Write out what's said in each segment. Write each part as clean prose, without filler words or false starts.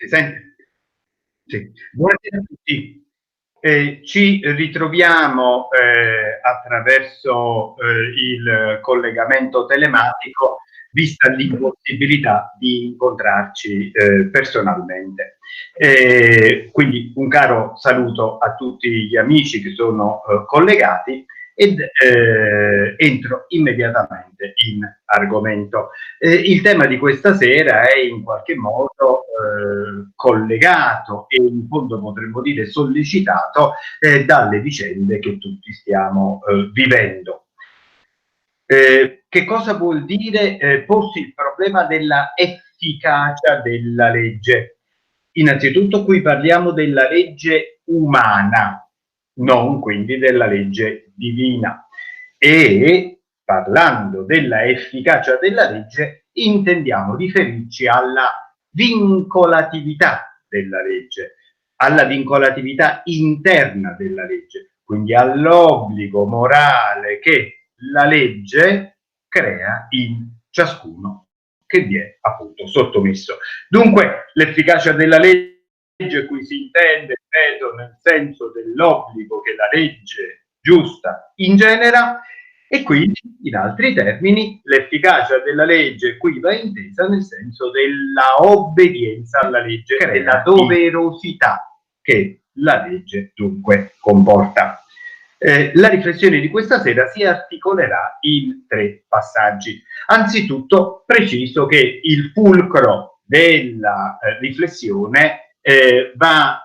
Si sente? Sì. Buonasera a tutti. Ci ritroviamo attraverso il collegamento telematico, vista l'impossibilità di incontrarci personalmente. Quindi un caro saluto a tutti gli amici che sono collegati ed entro immediatamente in argomento. Il tema di questa sera è in qualche modo collegato e in fondo potremmo dire sollecitato dalle vicende che tutti stiamo vivendo. Che cosa vuol dire porsi il problema della efficacia della legge? Innanzitutto qui parliamo della legge umana, non quindi della legge divina. E parlando della efficacia della legge intendiamo riferirci alla vincolatività della legge, alla vincolatività interna della legge, quindi all'obbligo morale che la legge crea in ciascuno che vi è appunto sottomesso. Dunque l'efficacia della legge qui si intende, ripeto, nel senso dell'obbligo che la legge giusta ingenera, e quindi in altri termini l'efficacia della legge qui va intesa nel senso della obbedienza alla legge, della doverosità che la legge dunque comporta. La riflessione di questa sera si articolerà in 3 passaggi. Anzitutto preciso che il fulcro della riflessione va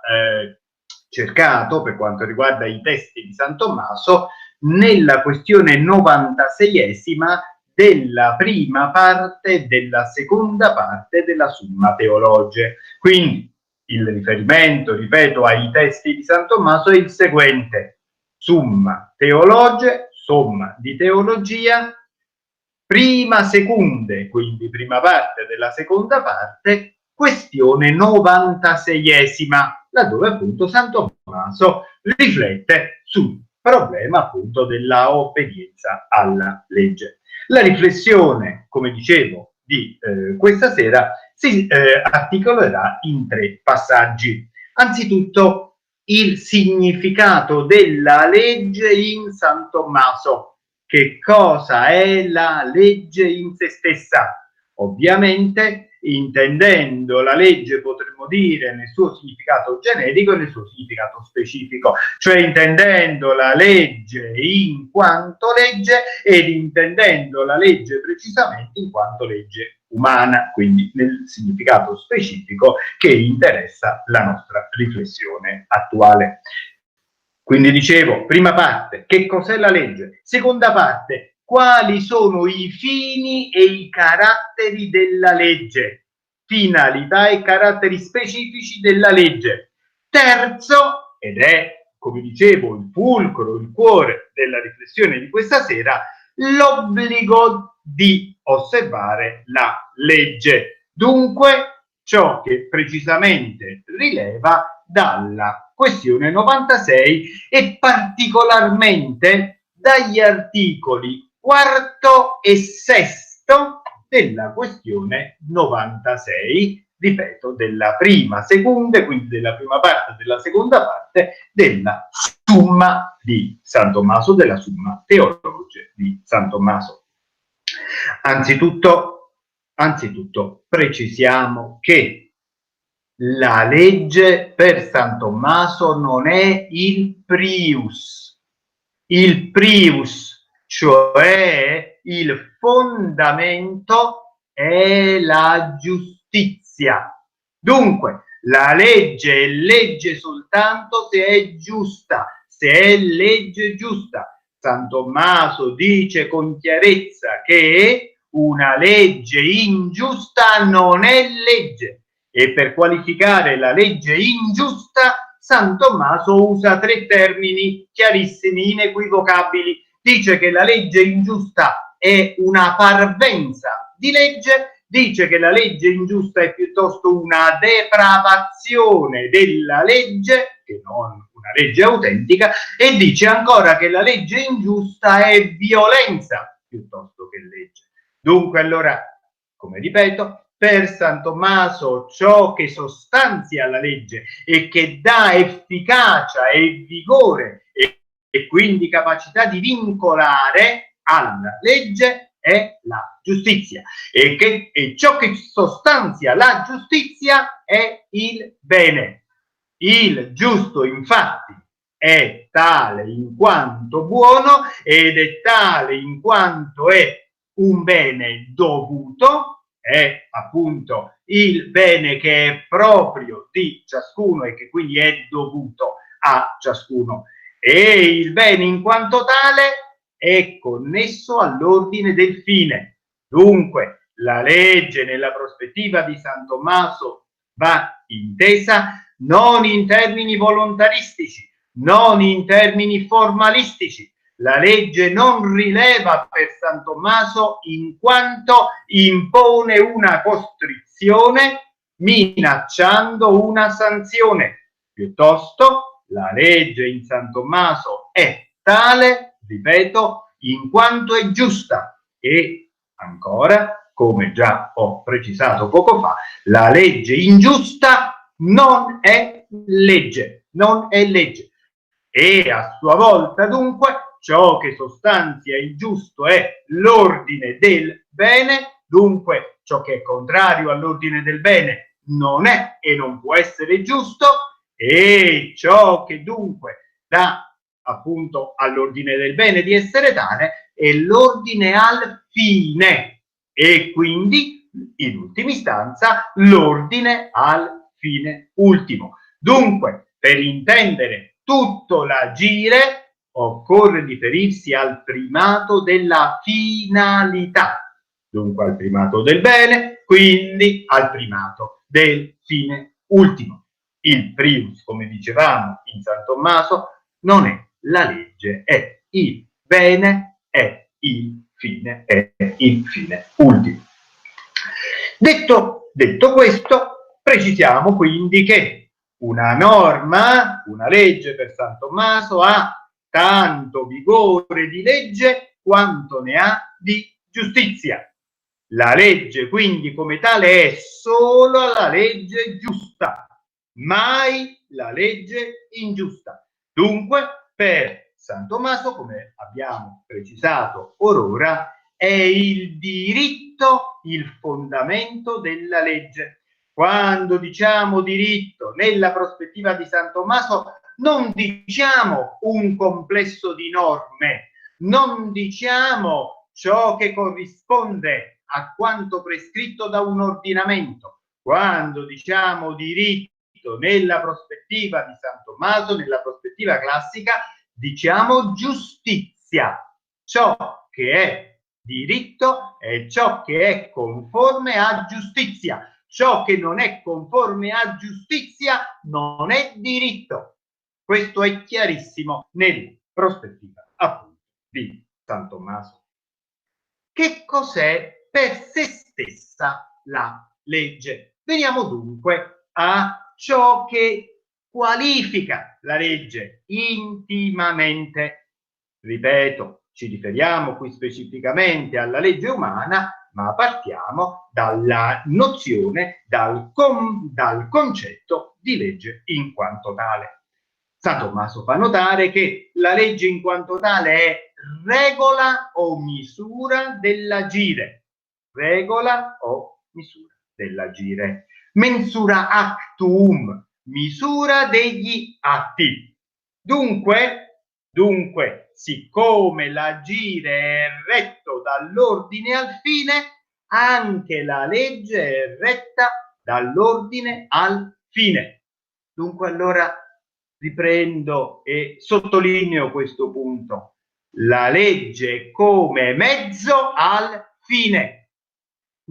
cercato, per quanto riguarda i testi di San Tommaso, nella questione 96esima della prima parte e della seconda parte della Summa Theologiae. Quindi il riferimento, ripeto, ai testi di San Tommaso è il seguente: Summa Theologiae, somma di teologia, prima secunde, quindi prima parte della seconda parte, questione 96esima, laddove appunto San Tommaso riflette sul problema appunto della obbedienza alla legge. La riflessione, come dicevo, di questa sera si articolerà in 3 passaggi. Anzitutto il significato della legge in San Tommaso. Che cosa è la legge in se stessa? Ovviamente, intendendo la legge, potremmo dire nel suo significato generico e nel suo significato specifico, cioè intendendo la legge in quanto legge ed intendendo la legge precisamente in quanto legge umana, quindi nel significato specifico che interessa la nostra riflessione attuale. Quindi dicevo, prima parte, che cos'è la legge? Seconda parte, quali sono i fini e i caratteri della legge? Finalità e caratteri specifici della legge. Terzo, ed è, come dicevo, il fulcro, il cuore della riflessione di questa sera, l'obbligo di osservare la legge. Dunque, ciò che precisamente rileva dalla questione 96 e particolarmente dagli articoli 4 e 6 della questione 96, ripeto, della prima, seconda, quindi della prima parte e della seconda parte della Summa di San Tommaso, della Summa Theologiae di San Tommaso. Anzitutto precisiamo che la legge per San Tommaso non è il prius, cioè il fondamento è la giustizia. Dunque, la legge è legge soltanto se è giusta, se è legge giusta. San Tommaso dice con chiarezza che una legge ingiusta non è legge. E per qualificare la legge ingiusta, San Tommaso usa 3 termini chiarissimi, inequivocabili. Dice che la legge ingiusta è una parvenza di legge, dice che la legge ingiusta è piuttosto una depravazione della legge, che non una legge autentica, e dice ancora che la legge ingiusta è violenza piuttosto che legge. Dunque, allora, come ripeto, per San Tommaso ciò che sostanzia la legge e che dà efficacia e vigore e quindi capacità di vincolare alla legge è la giustizia e ciò che sostanzia la giustizia è il bene. Il giusto infatti è tale in quanto buono ed è tale in quanto è un bene dovuto, è appunto il bene che è proprio di ciascuno e che quindi è dovuto a ciascuno, e il bene in quanto tale è connesso all'ordine del fine. Dunque la legge nella prospettiva di San Tommaso va intesa non in termini volontaristici, non in termini formalistici. La legge non rileva per San Tommaso in quanto impone una costrizione minacciando una sanzione. Piuttosto, la legge in San Tommaso è tale, ripeto, in quanto è giusta e ancora, come già ho precisato poco fa, la legge ingiusta non è legge, non è legge. E a sua volta, dunque, ciò che sostanzia il giusto è l'ordine del bene, dunque ciò che è contrario all'ordine del bene non è e non può essere giusto, e ciò che dunque dà appunto all'ordine del bene di essere tale è l'ordine al fine e quindi in ultima istanza l'ordine al fine ultimo. Dunque, per intendere tutto l'agire occorre riferirsi al primato della finalità, dunque al primato del bene, quindi al primato del fine ultimo. Il primus, come dicevamo in San Tommaso, non è la legge, è il bene, è il fine ultimo. Detto questo, precisiamo quindi che una norma, una legge per San Tommaso ha tanto vigore di legge quanto ne ha di giustizia. La legge quindi come tale è solo la legge giusta, mai la legge ingiusta. Dunque, per San Tommaso, come abbiamo precisato orora, è il diritto il fondamento della legge. Quando diciamo diritto nella prospettiva di San Tommaso, non diciamo un complesso di norme, non diciamo ciò che corrisponde a quanto prescritto da un ordinamento. Quando diciamo diritto nella prospettiva di San Tommaso, nella prospettiva classica, diciamo giustizia. Ciò che è diritto è ciò che è conforme a giustizia. Ciò che non è conforme a giustizia non è diritto. Questo è chiarissimo nella prospettiva appunto di San Tommaso. Che cos'è per sé stessa la legge? Veniamo dunque a ciò che qualifica la legge intimamente. Ripeto, ci riferiamo qui specificamente alla legge umana, ma partiamo dalla nozione, dal concetto di legge in quanto tale. San Tommaso fa notare che la legge in quanto tale è regola o misura dell'agire. Regola o misura dell'agire. Mensura actum, misura degli atti. Dunque, siccome l'agire è retto dall'ordine al fine, anche la legge è retta dall'ordine al fine. Dunque allora riprendo e sottolineo questo punto. La legge come mezzo al fine,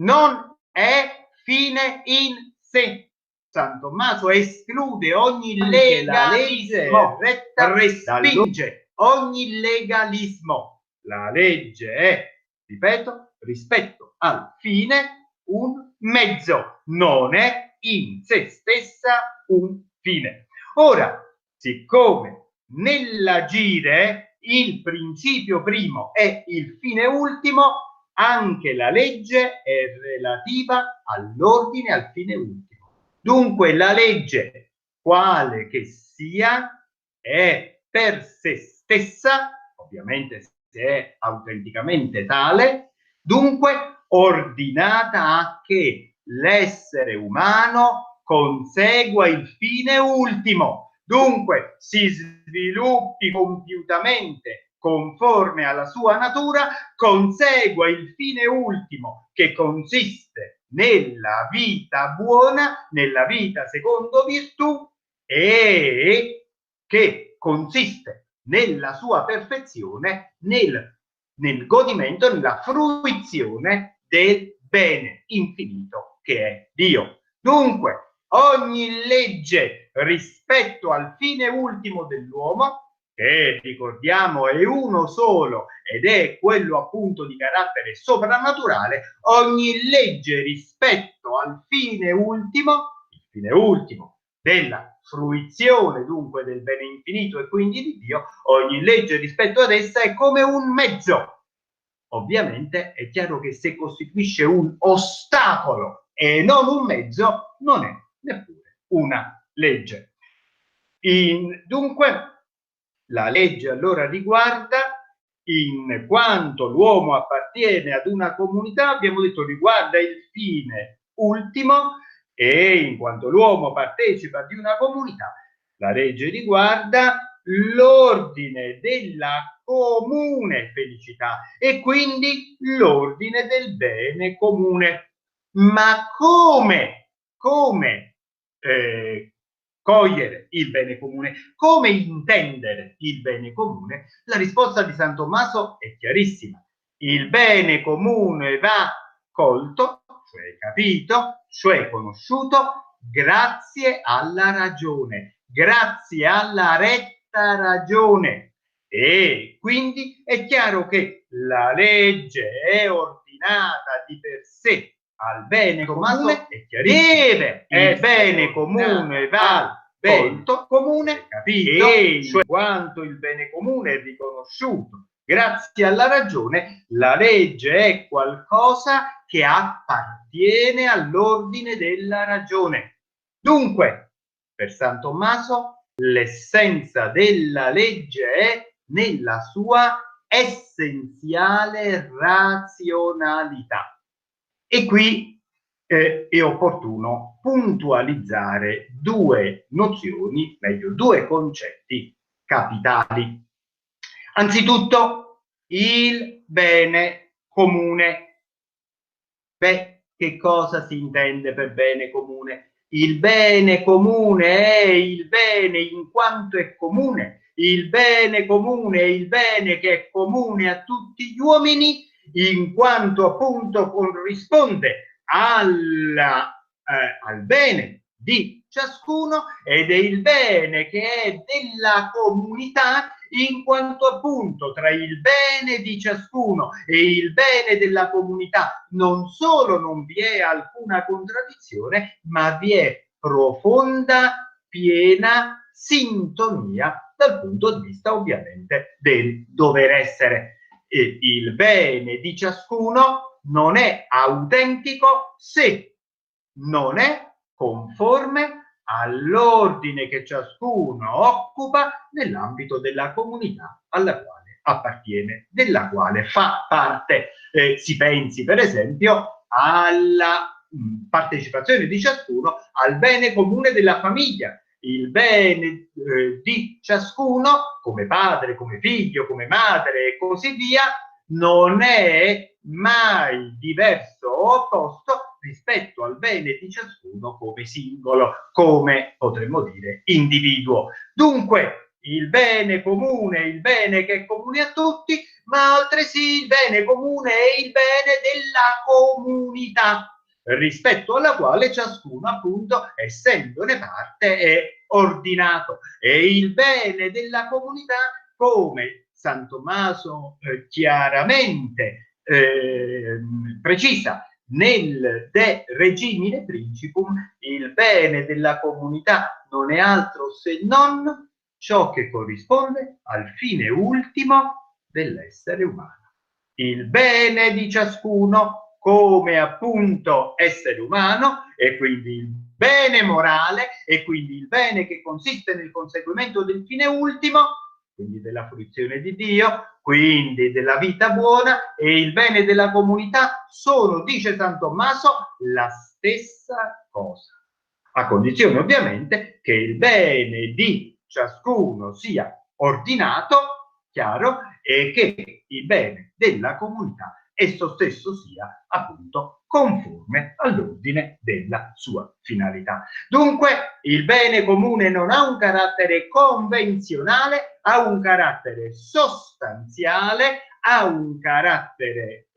non è fine in sé. San Tommaso esclude ogni legalismo, respinge ogni legalismo. La legge è, ripeto, rispetto al fine un mezzo, non è in sé stessa un fine. Ora, siccome nell'agire il principio primo è il fine ultimo, anche la legge è relativa all'ordine, al fine ultimo. Dunque la legge, quale che sia, è per sé stessa, ovviamente se è autenticamente tale, dunque ordinata a che l'essere umano consegua il fine ultimo, dunque si sviluppi compiutamente conforme alla sua natura, consegua il fine ultimo che consiste nella vita buona, nella vita secondo virtù, e che consiste nella sua perfezione, nel godimento, nella fruizione del bene infinito che è Dio. Dunque, ogni legge rispetto al fine ultimo dell'uomo, che ricordiamo è uno solo ed è quello appunto di carattere soprannaturale, ogni legge rispetto al fine ultimo, il fine ultimo della fruizione dunque del bene infinito e quindi di Dio, ogni legge rispetto ad essa è come un mezzo. Ovviamente è chiaro che se costituisce un ostacolo e non un mezzo, non è neppure una legge. Dunque, la legge allora riguarda, in quanto l'uomo appartiene ad una comunità, abbiamo detto riguarda il fine ultimo, e in quanto l'uomo partecipa di una comunità, la legge riguarda l'ordine della comune felicità e quindi l'ordine del bene comune. Ma come cogliere il bene comune, come intendere il bene comune? La risposta di San Tommaso è chiarissima. Il bene comune va colto, cioè capito, cioè conosciuto, grazie alla ragione, grazie alla retta ragione. E quindi è chiaro che la legge è ordinata di per sé al bene comune, è chiarissimo. Il bene comune va colto, comune, capito, e in quanto il bene comune è riconosciuto grazie alla ragione, la legge è qualcosa che appartiene all'ordine della ragione. Dunque, per San Tommaso, l'essenza della legge è nella sua essenziale razionalità. E qui è opportuno puntualizzare due nozioni, meglio due concetti capitali. Anzitutto il bene comune. Beh, che cosa si intende per bene comune? Il bene comune è il bene in quanto è comune. Il bene comune è il bene che è comune a tutti gli uomini, in quanto appunto corrisponde al bene di ciascuno, ed è il bene che è della comunità, in quanto appunto tra il bene di ciascuno e il bene della comunità non solo non vi è alcuna contraddizione, ma vi è profonda, piena sintonia dal punto di vista ovviamente del dover essere. E il bene di ciascuno non è autentico se non è conforme all'ordine che ciascuno occupa nell'ambito della comunità alla quale appartiene, della quale fa parte. Si pensi per esempio alla partecipazione di ciascuno al bene comune della famiglia, il bene di ciascuno come padre, come figlio, come madre e così via, non è mai diverso o opposto rispetto al bene di ciascuno come singolo, come potremmo dire individuo. Dunque, il bene comune è il bene che è comune a tutti, ma altresì il bene comune è il bene della comunità, rispetto alla quale ciascuno, appunto, essendone parte, è ordinato. E il bene della comunità, come San Tommaso chiaramente precisa nel De Regimine Principum, il bene della comunità non è altro se non ciò che corrisponde al fine ultimo dell'essere umano. il bene di ciascuno come appunto essere umano, e quindi il bene morale, e quindi il bene che consiste nel conseguimento del fine ultimo, quindi della fruizione di Dio, quindi della vita buona, e il bene della comunità sono, dice San Tommaso, la stessa cosa, a condizione ovviamente che il bene di ciascuno sia ordinato, chiaro, e che il bene della comunità esso stesso sia appunto conforme all'ordine della sua finalità. Dunque il bene comune non ha un carattere convenzionale, ha un carattere sostanziale, ha un carattere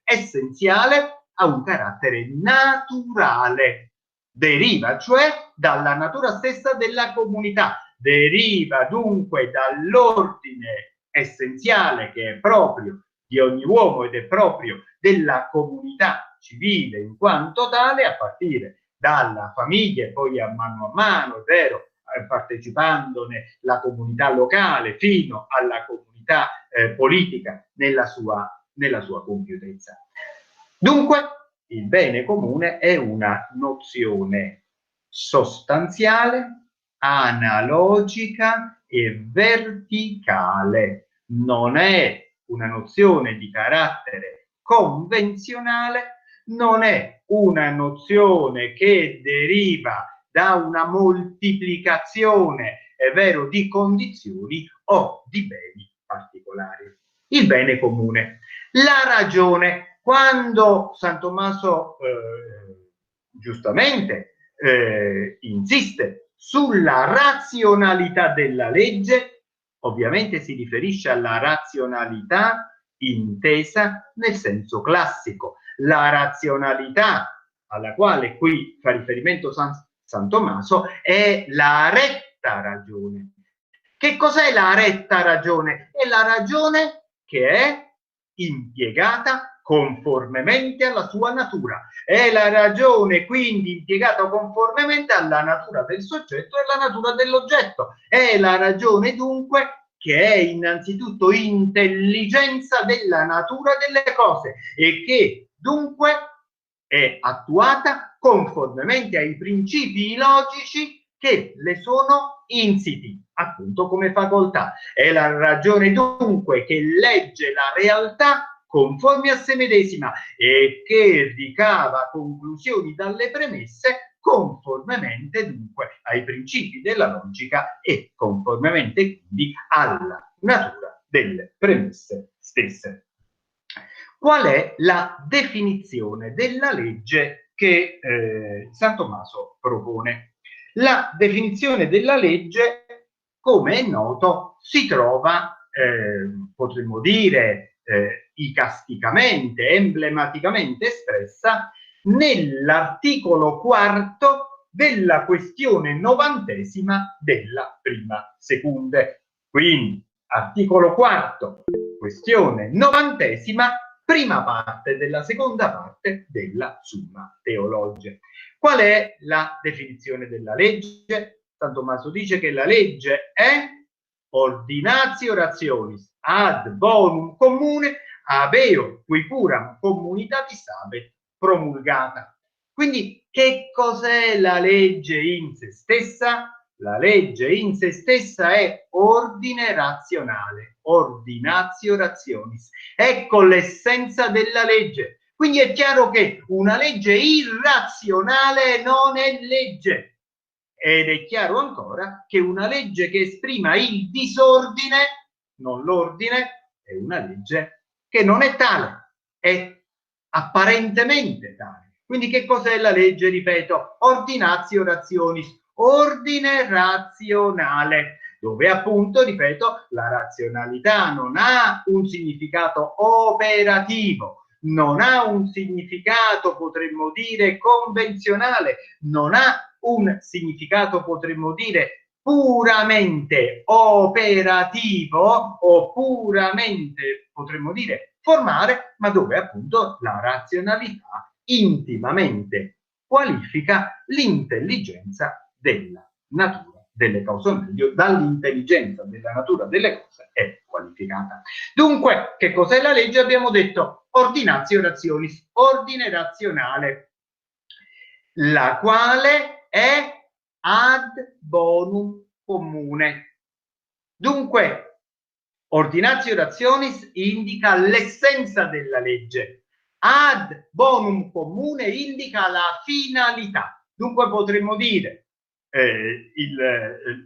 essenziale, ha un carattere naturale. Deriva cioè dalla natura stessa della comunità, deriva dunque dall'ordine essenziale che è proprio di ogni uomo ed è proprio della comunità civile in quanto tale, a partire dalla famiglia e poi a mano, è vero, partecipandone la comunità locale fino alla comunità politica nella sua compiutezza. Dunque, il bene comune è una nozione sostanziale, analogica e verticale. Non è una nozione di carattere convenzionale, non è una nozione che deriva da una moltiplicazione, è vero, di condizioni o di beni particolari. Il bene comune. La ragione, quando San Tommaso giustamente insiste sulla razionalità della legge, ovviamente si riferisce alla razionalità intesa nel senso classico. La razionalità alla quale qui fa riferimento San Tommaso è la retta ragione. Che cos'è la retta ragione? È la ragione che è impiegata conformemente alla sua natura. È la ragione quindi impiegata conformemente alla natura del soggetto e alla natura dell'oggetto. È la ragione dunque che è innanzitutto intelligenza della natura delle cose e che dunque è attuata conformemente ai principi logici che le sono insiti, appunto come facoltà. È la ragione dunque che legge la realtà conforme a se medesima e che ricava conclusioni dalle premesse conformemente dunque ai principi della logica e conformemente quindi alla natura delle premesse stesse. Qual è la definizione della legge che San Tommaso propone? La definizione della legge, come è noto, si trova, potremmo dire, icasticamente, emblematicamente espressa nell'articolo 4 della questione 90ª della prima secunde. Quindi, articolo 4, questione 90ª, prima parte della seconda parte della Summa Theologiae. Qual è la definizione della legge? San Tommaso dice che la legge è ordinatio rationis ad bonum comune habeo qui curam communitatis habet promulgata. Quindi che cos'è la legge in se stessa? La legge in se stessa è ordine razionale, ordinatio rationis. Ecco l'essenza della legge. Quindi è chiaro che una legge irrazionale non è legge. Ed è chiaro ancora che una legge che esprima il disordine, non l'ordine, è una legge che non è tale, è apparentemente tale. Quindi che cos'è la legge? Ripeto, ordinatio rationis, ordine razionale, dove appunto, ripeto, la razionalità non ha un significato operativo, non ha un significato, potremmo dire, convenzionale, non ha un significato, potremmo dire, puramente operativo o puramente, potremmo dire, formale, ma dove appunto la razionalità intimamente qualifica l'intelligenza della natura delle cause meglio, dall'intelligenza della natura delle cose è qualificata. Dunque, che cos'è la legge? Abbiamo detto ordinatio rationis, ordine razionale, la quale è ad bonum comune. Dunque, ordinatio rationis indica l'essenza della legge, ad bonum comune indica la finalità. Dunque potremmo dire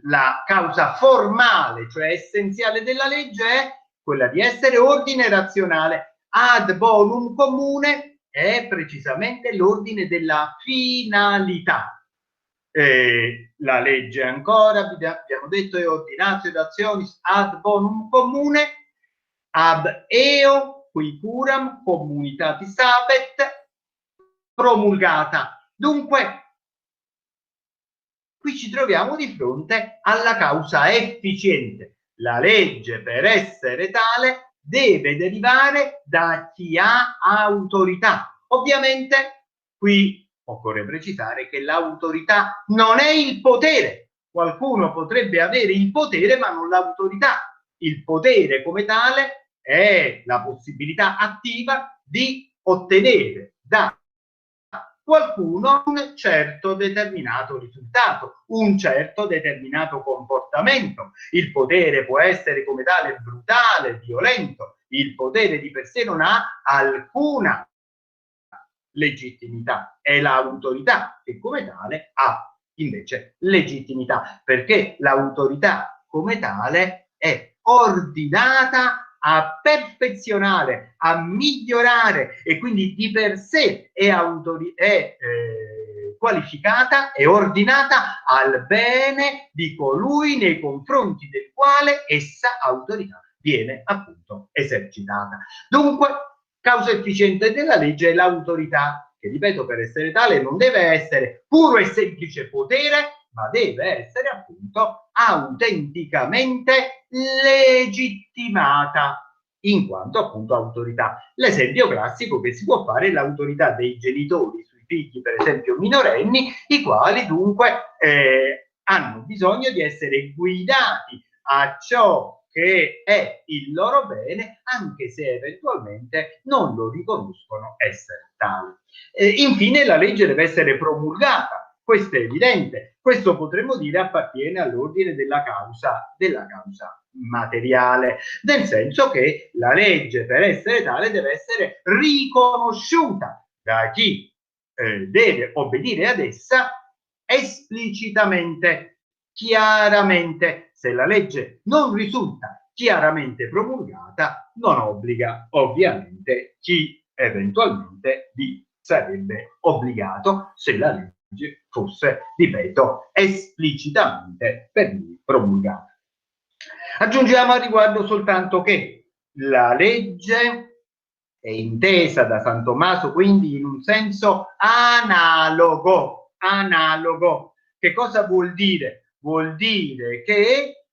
la causa formale, cioè essenziale della legge, è quella di essere ordine razionale. Ad bonum comune è precisamente l'ordine della finalità. La legge ancora, abbiamo detto, è ordinatio rationis ad bonum comune, ab eo qui curam communitatis habet promulgata. Dunque, qui ci troviamo di fronte alla causa efficiente. La legge, per essere tale, deve derivare da chi ha autorità. Ovviamente, qui occorre precisare che l'autorità non è il potere. Qualcuno potrebbe avere il potere, ma non l'autorità. Il potere, come tale, è la possibilità attiva di ottenere da qualcuno un certo determinato risultato, un certo determinato comportamento. Il potere può essere come tale brutale, violento. Il potere di per sé non ha alcuna legittimità. È l'autorità che come tale ha invece legittimità, perché l'autorità come tale è ordinata a perfezionare, a migliorare, e quindi di per sé è qualificata e ordinata al bene di colui nei confronti del quale essa autorità viene appunto esercitata. Dunque, causa efficiente della legge è l'autorità, che ripeto, per essere tale non deve essere puro e semplice potere, ma deve essere appunto autenticamente legittimata in quanto appunto autorità. L'esempio classico che si può fare è l'autorità dei genitori sui figli, per esempio minorenni, i quali dunque hanno bisogno di essere guidati a ciò che è il loro bene, anche se eventualmente non lo riconoscono essere tale. Infine, la legge deve essere promulgata. Questo è evidente. Questo potremmo dire appartiene all'ordine della causa materiale, nel senso che la legge, per essere tale, deve essere riconosciuta da chi deve obbedire ad essa esplicitamente, chiaramente. Se la legge non risulta chiaramente promulgata, non obbliga ovviamente chi eventualmente vi sarebbe obbligato se la legge fosse, ripeto, esplicitamente per lui promulgata. Aggiungiamo al riguardo soltanto che la legge è intesa da San Tommaso quindi in un senso analogo. Che cosa vuol dire? Vuol dire che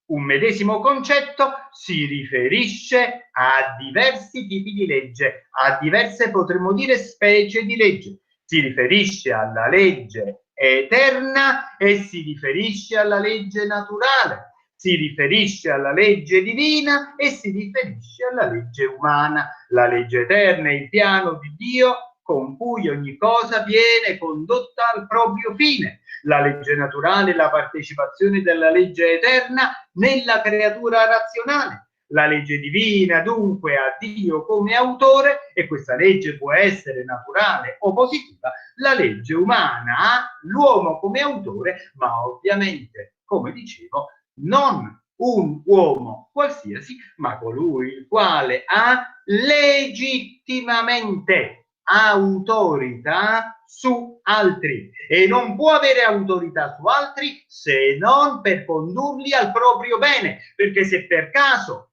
un medesimo concetto si riferisce a diversi tipi di legge, a diverse, potremmo dire, specie di legge. Si riferisce alla legge eterna e si riferisce alla legge naturale, si riferisce alla legge divina e si riferisce alla legge umana. La legge eterna è il piano di Dio con cui ogni cosa viene condotta al proprio fine. La legge naturale è la partecipazione della legge eterna nella creatura razionale. La legge divina dunque ha Dio come autore, e questa legge può essere naturale o positiva. La legge umana ha l'uomo come autore, ma ovviamente, come dicevo, non un uomo qualsiasi, ma colui il quale ha legittimamente autorità su altri, e non può avere autorità su altri se non per condurli al proprio bene, perché se per caso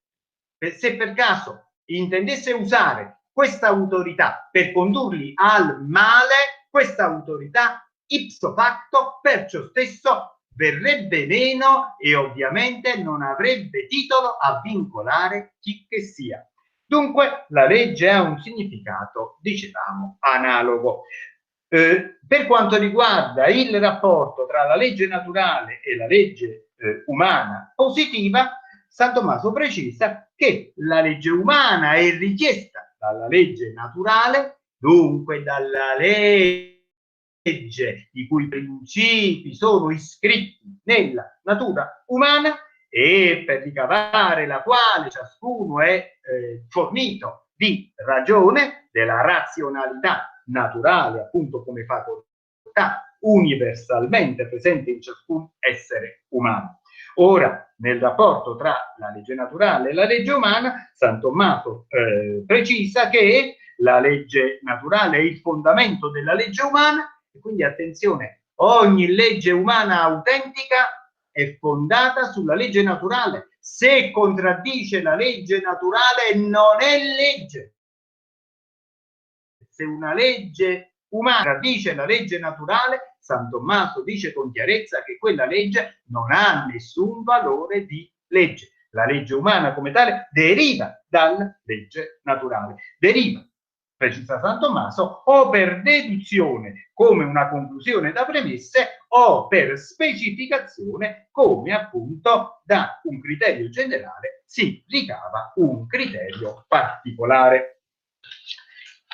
intendesse usare questa autorità per condurli al male, questa autorità ipso facto perciò stesso verrebbe meno e ovviamente non avrebbe titolo a vincolare chi che sia. Dunque la legge ha un significato, dicevamo, analogo. Per quanto riguarda il rapporto tra la legge naturale e la legge umana positiva, San Tommaso precisa che la legge umana è richiesta dalla legge naturale, dunque dalla legge i cui principi sono iscritti nella natura umana e per ricavare la quale ciascuno è fornito di ragione, della razionalità naturale, appunto come facoltà universalmente presente in ciascun essere umano. Ora, nel rapporto tra la legge naturale e la legge umana, San Tommaso precisa che la legge naturale è il fondamento della legge umana e quindi attenzione, ogni legge umana autentica è fondata sulla legge naturale. Se contraddice la legge naturale non è legge. Se una legge umana dice la legge naturale, San Tommaso dice con chiarezza che quella legge non ha nessun valore di legge. La legge umana come tale deriva dalla legge naturale. Deriva, precisa San Tommaso, o per deduzione come una conclusione da premesse o per specificazione come appunto da un criterio generale si ricava un criterio particolare.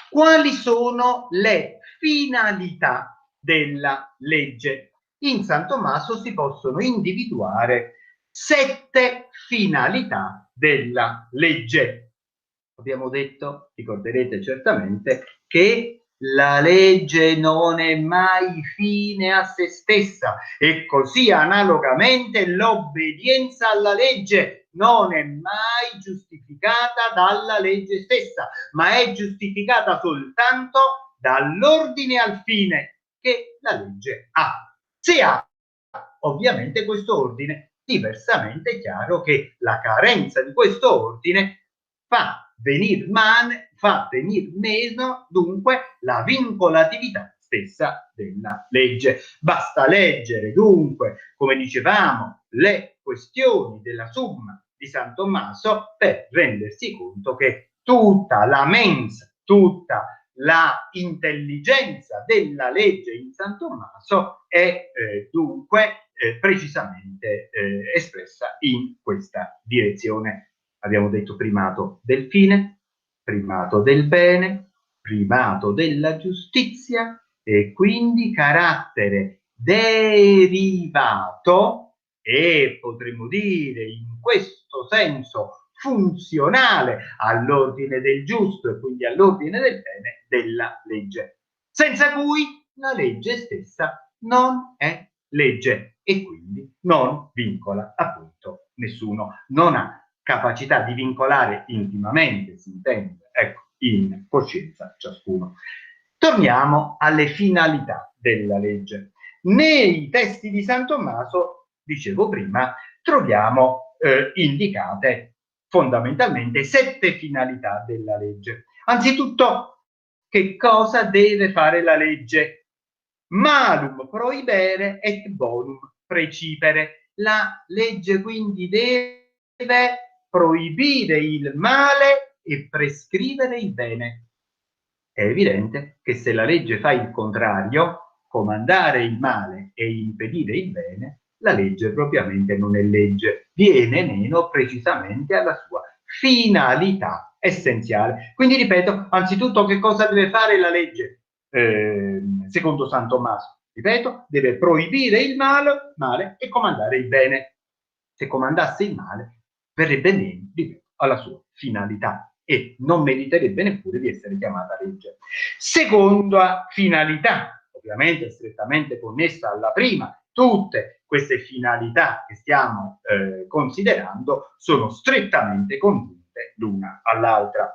Quali sono le finalità della legge? In San Tommaso si possono individuare 7 finalità della legge. Abbiamo detto, ricorderete certamente, che la legge non è mai fine a se stessa e così analogamente l'obbedienza alla legge non è mai giustificata dalla legge stessa, ma è giustificata soltanto dall'ordine al fine che la legge ha. Se ha ovviamente questo ordine, diversamente è chiaro che la carenza di questo ordine fa venir meno dunque la vincolatività stessa della legge. Basta leggere dunque, come dicevamo, le questioni della Summa di San Tommaso per rendersi conto che tutta la mensa, tutta la intelligenza della legge in San Tommaso è dunque precisamente espressa in questa direzione. Abbiamo detto primato del fine, primato del bene, primato della giustizia e quindi carattere derivato e potremmo dire in questo senso funzionale all'ordine del giusto e quindi all'ordine del bene della legge, senza cui la legge stessa non è legge e quindi non vincola appunto nessuno, non ha capacità di vincolare intimamente, si intende, ecco, in coscienza ciascuno. Torniamo alle finalità della legge. Nei testi di San Tommaso, dicevo prima, troviamo indicate fondamentalmente 7 finalità della legge. Anzitutto, che cosa deve fare la legge? Malum prohibere et bonum precipere. La legge quindi deve proibire il male e prescrivere il bene. È evidente che se la legge fa il contrario, comandare il male e impedire il bene, la legge propriamente non è legge, viene meno precisamente alla sua finalità essenziale. Quindi ripeto, anzitutto che cosa deve fare la legge? Secondo San Tommaso, ripeto, deve proibire il male e comandare il bene. Se comandasse il male, verrebbe meno, ripeto, alla sua finalità e non meriterebbe neppure di essere chiamata legge. Seconda finalità, ovviamente strettamente connessa alla prima, tutte queste finalità che stiamo considerando sono strettamente congiunte l'una all'altra.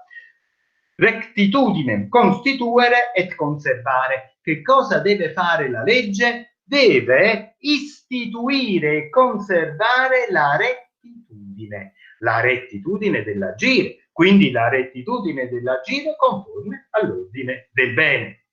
Rectitudine constituere et conservare. Che cosa deve fare la legge? Deve istituire e conservare la rettitudine dell'agire, quindi la rettitudine dell'agire conforme all'ordine del bene.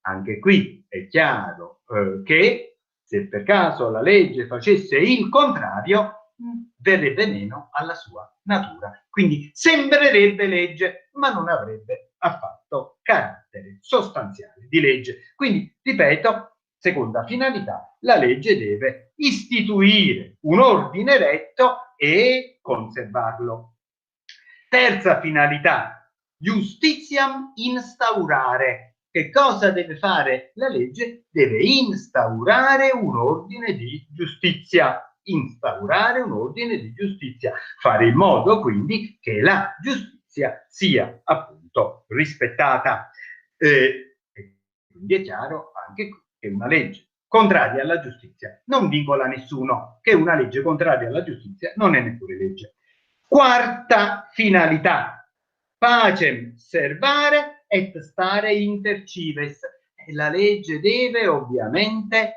Anche qui è chiaro che se per caso la legge facesse il contrario, verrebbe meno alla sua natura. Quindi sembrerebbe legge, ma non avrebbe affatto carattere sostanziale di legge. Quindi, ripeto, seconda finalità, la legge deve istituire un ordine retto e conservarlo. Terza finalità, justitiam instaurare. Che cosa deve fare la legge? Deve instaurare un ordine di giustizia. Instaurare un ordine di giustizia. Fare in modo quindi che la giustizia sia appunto rispettata. Quindi è chiaro anche che una legge contraria alla giustizia non vincola nessuno, che una legge contraria alla giustizia non è neppure legge. Quarta finalità, pacem servare et stare inter cives. La legge deve ovviamente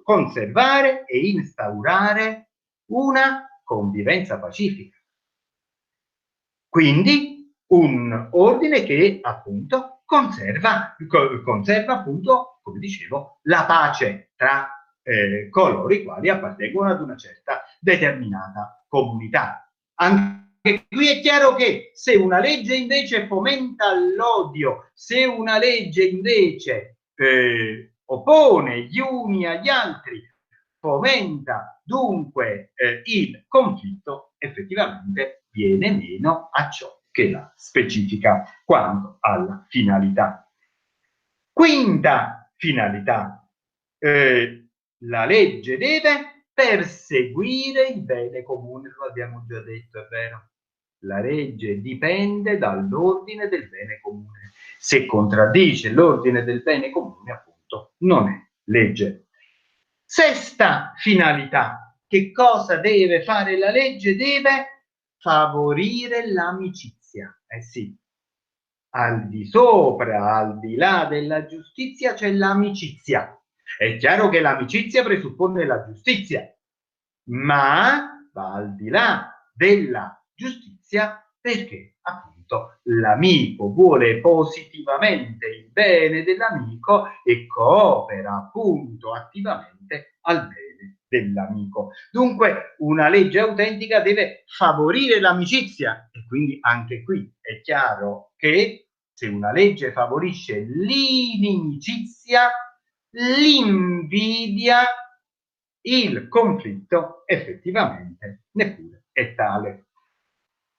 conservare e instaurare una convivenza pacifica. Quindi un ordine che appunto conserva appunto, come dicevo, la pace tra coloro i quali appartengono ad una certa determinata comunità. Anche qui è chiaro che se una legge invece fomenta l'odio, se una legge invece oppone gli uni agli altri, fomenta dunque il conflitto, effettivamente viene meno a ciò che la specifica quanto alla finalità. Quinta finalità, la legge deve perseguire il bene comune, lo abbiamo già detto, è vero? La legge dipende dall'ordine del bene comune. Se contraddice l'ordine del bene comune, appunto, non è legge. Sesta finalità, che cosa deve fare la legge? Deve favorire l'amicizia. Sì, al di sopra, al di là della giustizia c'è l'amicizia. È chiaro che l'amicizia presuppone la giustizia, ma va al di là della giustizia perché appunto l'amico vuole positivamente il bene dell'amico e coopera appunto attivamente al bene dell'amico. Dunque una legge autentica deve favorire l'amicizia e quindi anche qui è chiaro che se una legge favorisce l'inimicizia, l'invidia, il conflitto effettivamente neppure è tale.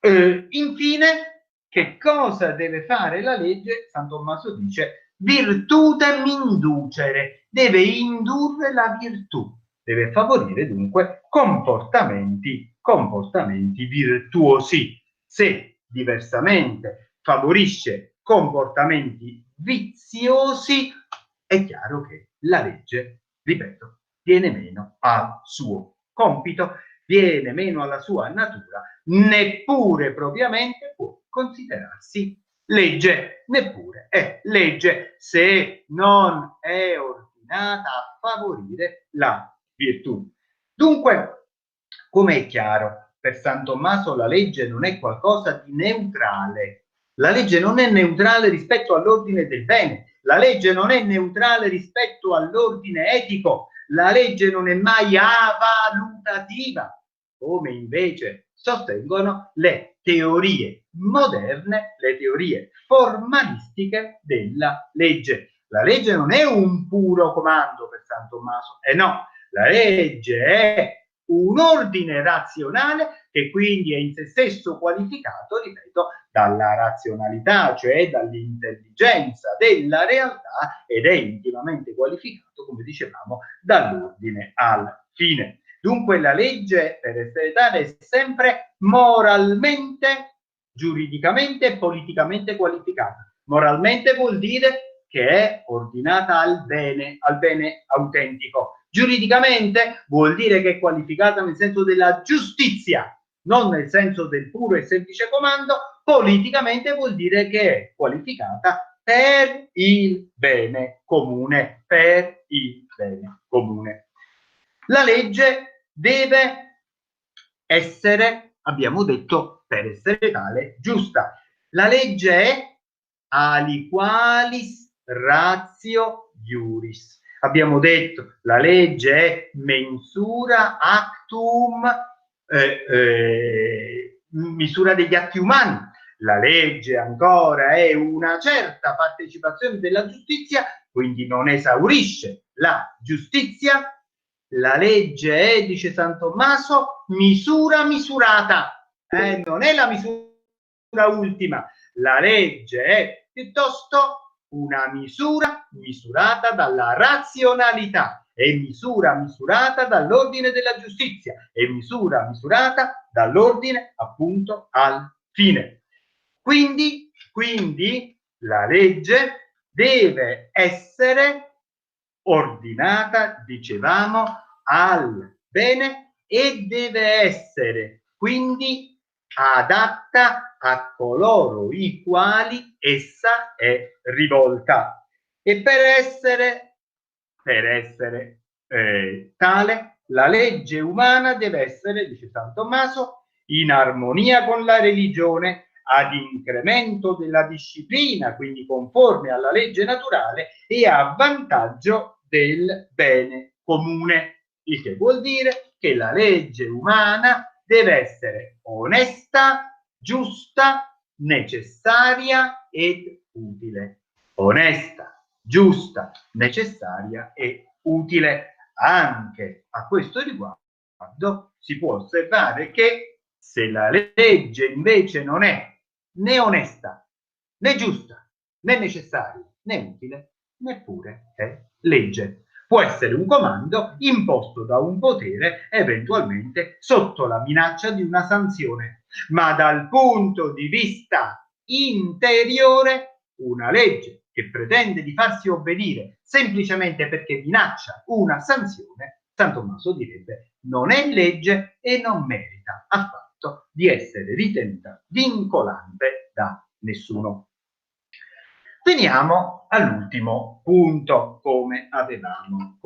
Infine, che cosa deve fare la legge? San Tommaso dice virtutem inducere, deve indurre la virtù, deve favorire dunque comportamenti virtuosi. Se diversamente favorisce comportamenti viziosi, è chiaro che la legge, ripeto, viene meno al suo compito, viene meno alla sua natura, neppure propriamente può considerarsi legge, neppure è legge se non è ordinata a favorire la virtù. Dunque, come è chiaro, per San Tommaso la legge non è qualcosa di neutrale. La legge non è neutrale rispetto all'ordine del bene, la legge non è neutrale rispetto all'ordine etico, la legge non è mai avalutativa, come invece sostengono le teorie moderne, le teorie formalistiche della legge. La legge non è un puro comando per San Tommaso, no, la legge è un ordine razionale che quindi è in se stesso qualificato, ripeto, dalla razionalità, cioè dall'intelligenza della realtà, ed è intimamente qualificato, come dicevamo, dall'ordine al fine. Dunque la legge, per essere tale, è sempre moralmente, giuridicamente e politicamente qualificata. Moralmente vuol dire che è ordinata al bene autentico. Giuridicamente vuol dire che è qualificata nel senso della giustizia, non nel senso del puro e semplice comando. Politicamente vuol dire che è qualificata per il bene comune, per il bene comune. La legge deve essere, abbiamo detto, per essere tale, giusta. La legge è aliqualis ratio iuris. Abbiamo detto, la legge è mensura actum, misura degli atti umani. la legge ancora è una certa partecipazione della giustizia, quindi non esaurisce la giustizia. La legge è, dice San Tommaso, misura misurata, non è la misura ultima. La legge è piuttosto una misura misurata dalla razionalità, è misura misurata dall'ordine della giustizia, è misura misurata dall'ordine appunto al fine. Quindi la legge deve essere ordinata, dicevamo, al bene e deve essere quindi adatta a coloro i quali essa è rivolta. E per essere tale, la legge umana deve essere, dice San Tommaso, in armonia con la religione, ad incremento della disciplina, quindi conforme alla legge naturale e a vantaggio del bene comune, il che vuol dire che la legge umana deve essere onesta, giusta, necessaria ed utile. Onesta, giusta, necessaria e utile. Anche a questo riguardo si può osservare che se la legge invece non è né onesta, né giusta, né necessaria, né utile, neppure è legge. Può essere un comando imposto da un potere, eventualmente sotto la minaccia di una sanzione, ma dal punto di vista interiore, una legge che pretende di farsi obbedire semplicemente perché minaccia una sanzione, San Tommaso direbbe, non è legge e non merita affatto di essere ritenuta vincolante da nessuno. Veniamo all'ultimo punto, come avevamo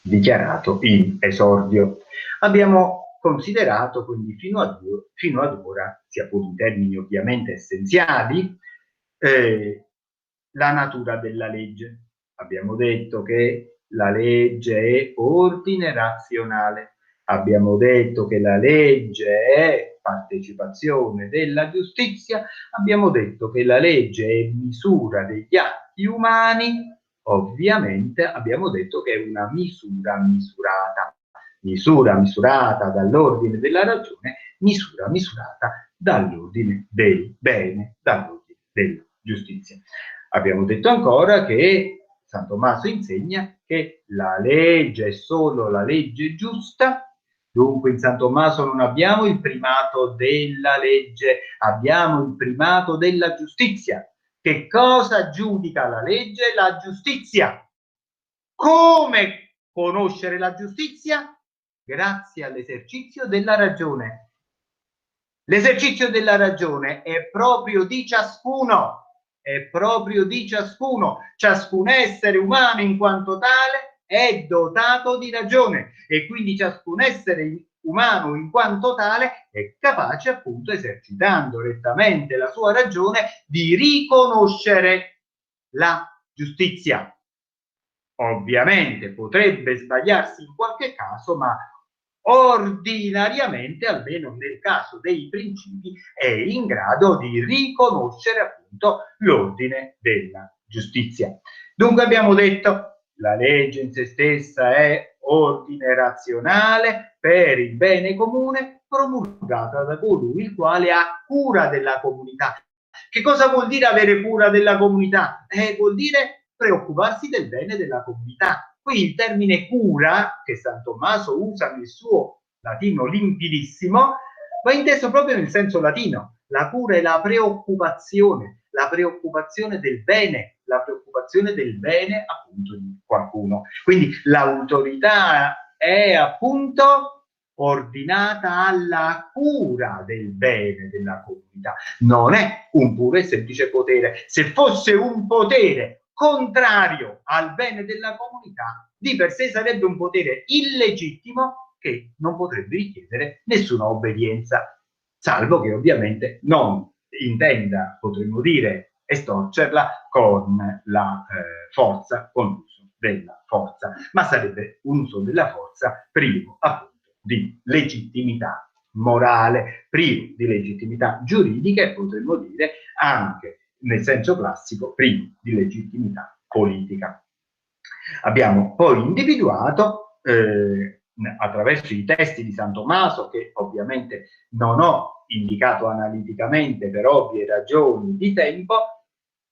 dichiarato in esordio. Abbiamo considerato quindi fino ad ora, sia pure in termini ovviamente essenziali, la natura della legge. Abbiamo detto che la legge è ordine razionale, abbiamo detto che la legge è partecipazione della giustizia, abbiamo detto che la legge è misura degli atti umani, ovviamente abbiamo detto che è una misura misurata dall'ordine della ragione, misura misurata dall'ordine del bene, dall'ordine della giustizia. Abbiamo detto ancora che San Tommaso insegna che la legge è solo la legge giusta. Dunque in San Tommaso non abbiamo il primato della legge, abbiamo il primato della giustizia. Che cosa giudica la legge? La giustizia. Come conoscere la giustizia? Grazie all'esercizio della ragione. L'esercizio della ragione è proprio di ciascuno, ciascun essere umano in quanto tale è dotato di ragione e quindi ciascun essere umano in quanto tale è capace appunto, esercitando rettamente la sua ragione, di riconoscere la giustizia. Ovviamente potrebbe sbagliarsi in qualche caso, ma ordinariamente, almeno nel caso dei principi, è in grado di riconoscere appunto l'ordine della giustizia. Dunque abbiamo detto, la legge in se stessa è ordine razionale per il bene comune, promulgata da colui il quale ha cura della comunità. Che cosa vuol dire avere cura della comunità? Vuol dire preoccuparsi del bene della comunità. Qui il termine cura, che San Tommaso usa nel suo latino limpidissimo, va inteso proprio nel senso latino. La cura è la preoccupazione del bene, la preoccupazione del bene appunto di qualcuno. Quindi l'autorità è appunto ordinata alla cura del bene della comunità, non è un puro e semplice potere. Se fosse un potere contrario al bene della comunità, di per sé sarebbe un potere illegittimo che non potrebbe richiedere nessuna obbedienza, salvo che ovviamente non intenda, potremmo dire, estorcerla con la forza, con l'uso della forza, ma sarebbe un uso della forza privo appunto di legittimità morale, privo di legittimità giuridica e potremmo dire anche, nel senso classico, privo di legittimità politica. Abbiamo poi individuato, attraverso i testi di San Tommaso, che ovviamente non ho indicato analiticamente per ovvie ragioni di tempo,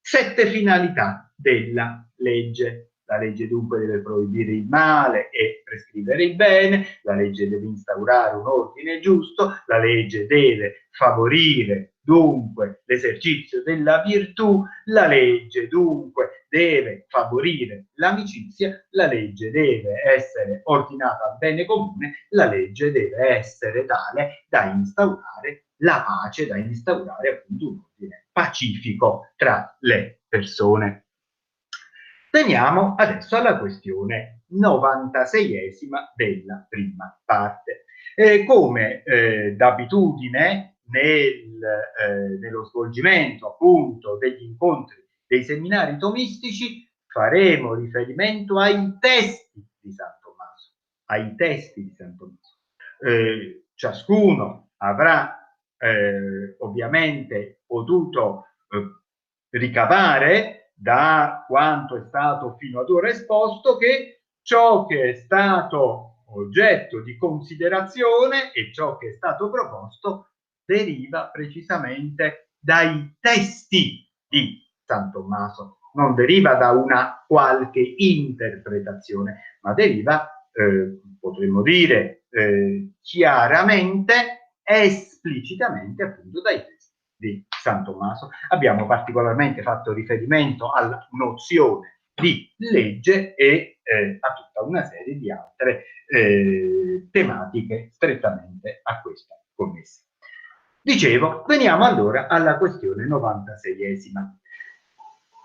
7 finalità della legge. La legge dunque deve proibire il male e prescrivere il bene, la legge deve instaurare un ordine giusto, la legge deve favorire dunque l'esercizio della virtù, la legge dunque deve favorire l'amicizia, la legge deve essere ordinata al bene comune, la legge deve essere tale da instaurare la pace, da instaurare appunto un ordine pacifico tra le persone. Veniamo adesso alla questione 96esima della prima parte. Come d'abitudine nello svolgimento appunto degli incontri dei seminari tomistici faremo riferimento ai testi di San Tommaso, ai testi di San Tommaso. Ciascuno avrà ovviamente potuto ricavare da quanto è stato fino ad ora esposto che ciò che è stato oggetto di considerazione e ciò che è stato proposto deriva precisamente dai testi di San Tommaso, non deriva da una qualche interpretazione, ma deriva, potremmo dire chiaramente, esplicitamente appunto dai testi di San Tommaso. Abbiamo particolarmente fatto riferimento alla nozione di legge e a tutta una serie di altre tematiche strettamente a questa connesse. Dicevo, veniamo allora alla questione 96esima.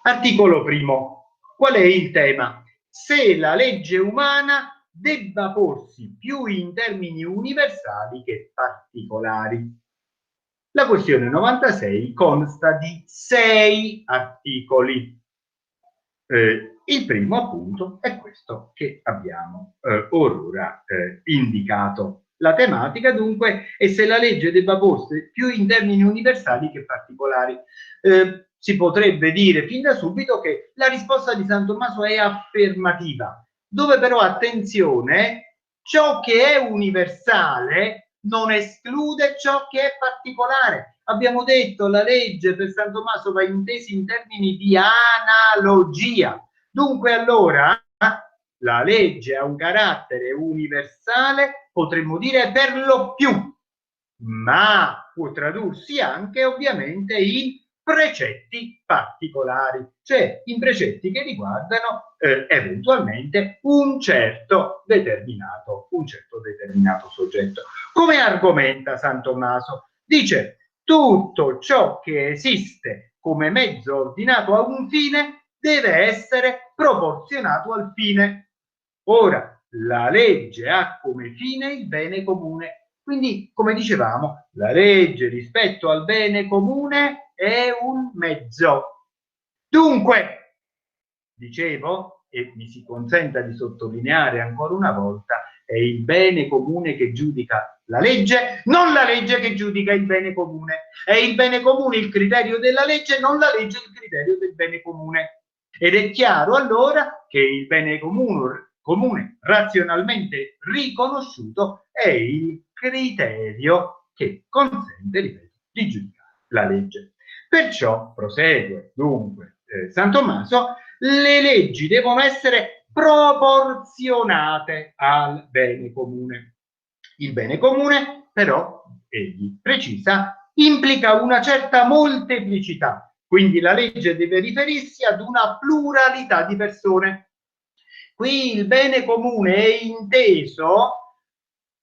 Articolo primo. Qual è il tema? Se la legge umana debba porsi più in termini universali che particolari. La questione 96 consta di 6 articoli. Il primo appunto è questo che abbiamo orora indicato. La tematica dunque è se la legge debba porsi più in termini universali che particolari. Si potrebbe dire fin da subito che la risposta di San Tommaso è affermativa, dove però attenzione, ciò che è universale non esclude ciò che è particolare. Abbiamo detto la legge per San Tommaso va intesa in termini di analogia. Dunque allora la legge ha un carattere universale, potremmo dire per lo più, ma può tradursi anche ovviamente in precetti particolari, cioè in precetti che riguardano eventualmente un certo determinato soggetto. Come argomenta San Tommaso? Dice: tutto ciò che esiste come mezzo ordinato a un fine deve essere proporzionato al fine. Ora, la legge ha come fine il bene comune. Quindi, come dicevamo, la legge rispetto al bene comune è un mezzo. Dunque, dicevo, e mi si consenta di sottolineare ancora una volta, è il bene comune che giudica la legge, non la legge che giudica il bene comune. È il bene comune il criterio della legge, non la legge il criterio del bene comune. Ed è chiaro allora che il bene comune razionalmente riconosciuto è il criterio che consente, ripeto, di giudicare la legge. Perciò prosegue dunque San Tommaso: le leggi devono essere proporzionate al bene comune. Il bene comune, però, egli precisa, implica una certa molteplicità, quindi la legge deve riferirsi ad una pluralità di persone. Qui il bene comune è inteso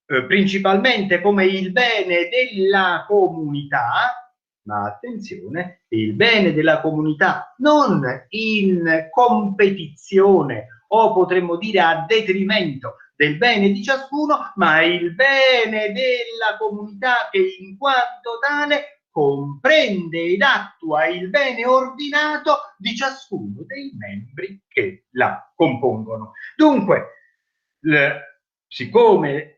principalmente come il bene della comunità, ma attenzione, il bene della comunità non in competizione o potremmo dire a detrimento del bene di ciascuno, ma il bene della comunità che in quanto tale comprende ed attua il bene ordinato di ciascuno dei membri che la compongono. Dunque, siccome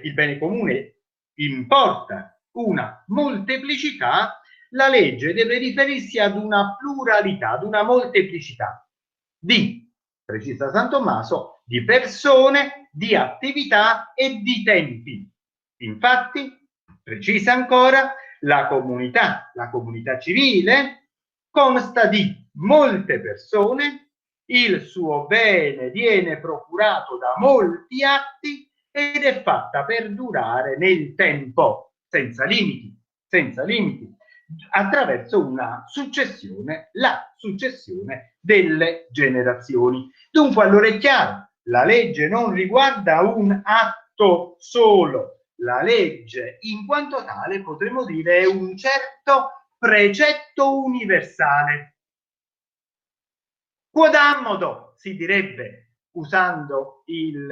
il bene comune importa una molteplicità, la legge deve riferirsi ad una pluralità, ad una molteplicità di, precisa San Tommaso, di persone, di attività e di tempi. Infatti, precisa ancora, la comunità civile consta di molte persone, il suo bene viene procurato da molti atti ed è fatta perdurare nel tempo, senza limiti, attraverso una successione, la successione delle generazioni. Dunque, allora è chiaro, la legge non riguarda un atto solo, la legge in quanto tale potremmo dire è un certo precetto universale. Quodammodo si direbbe usando il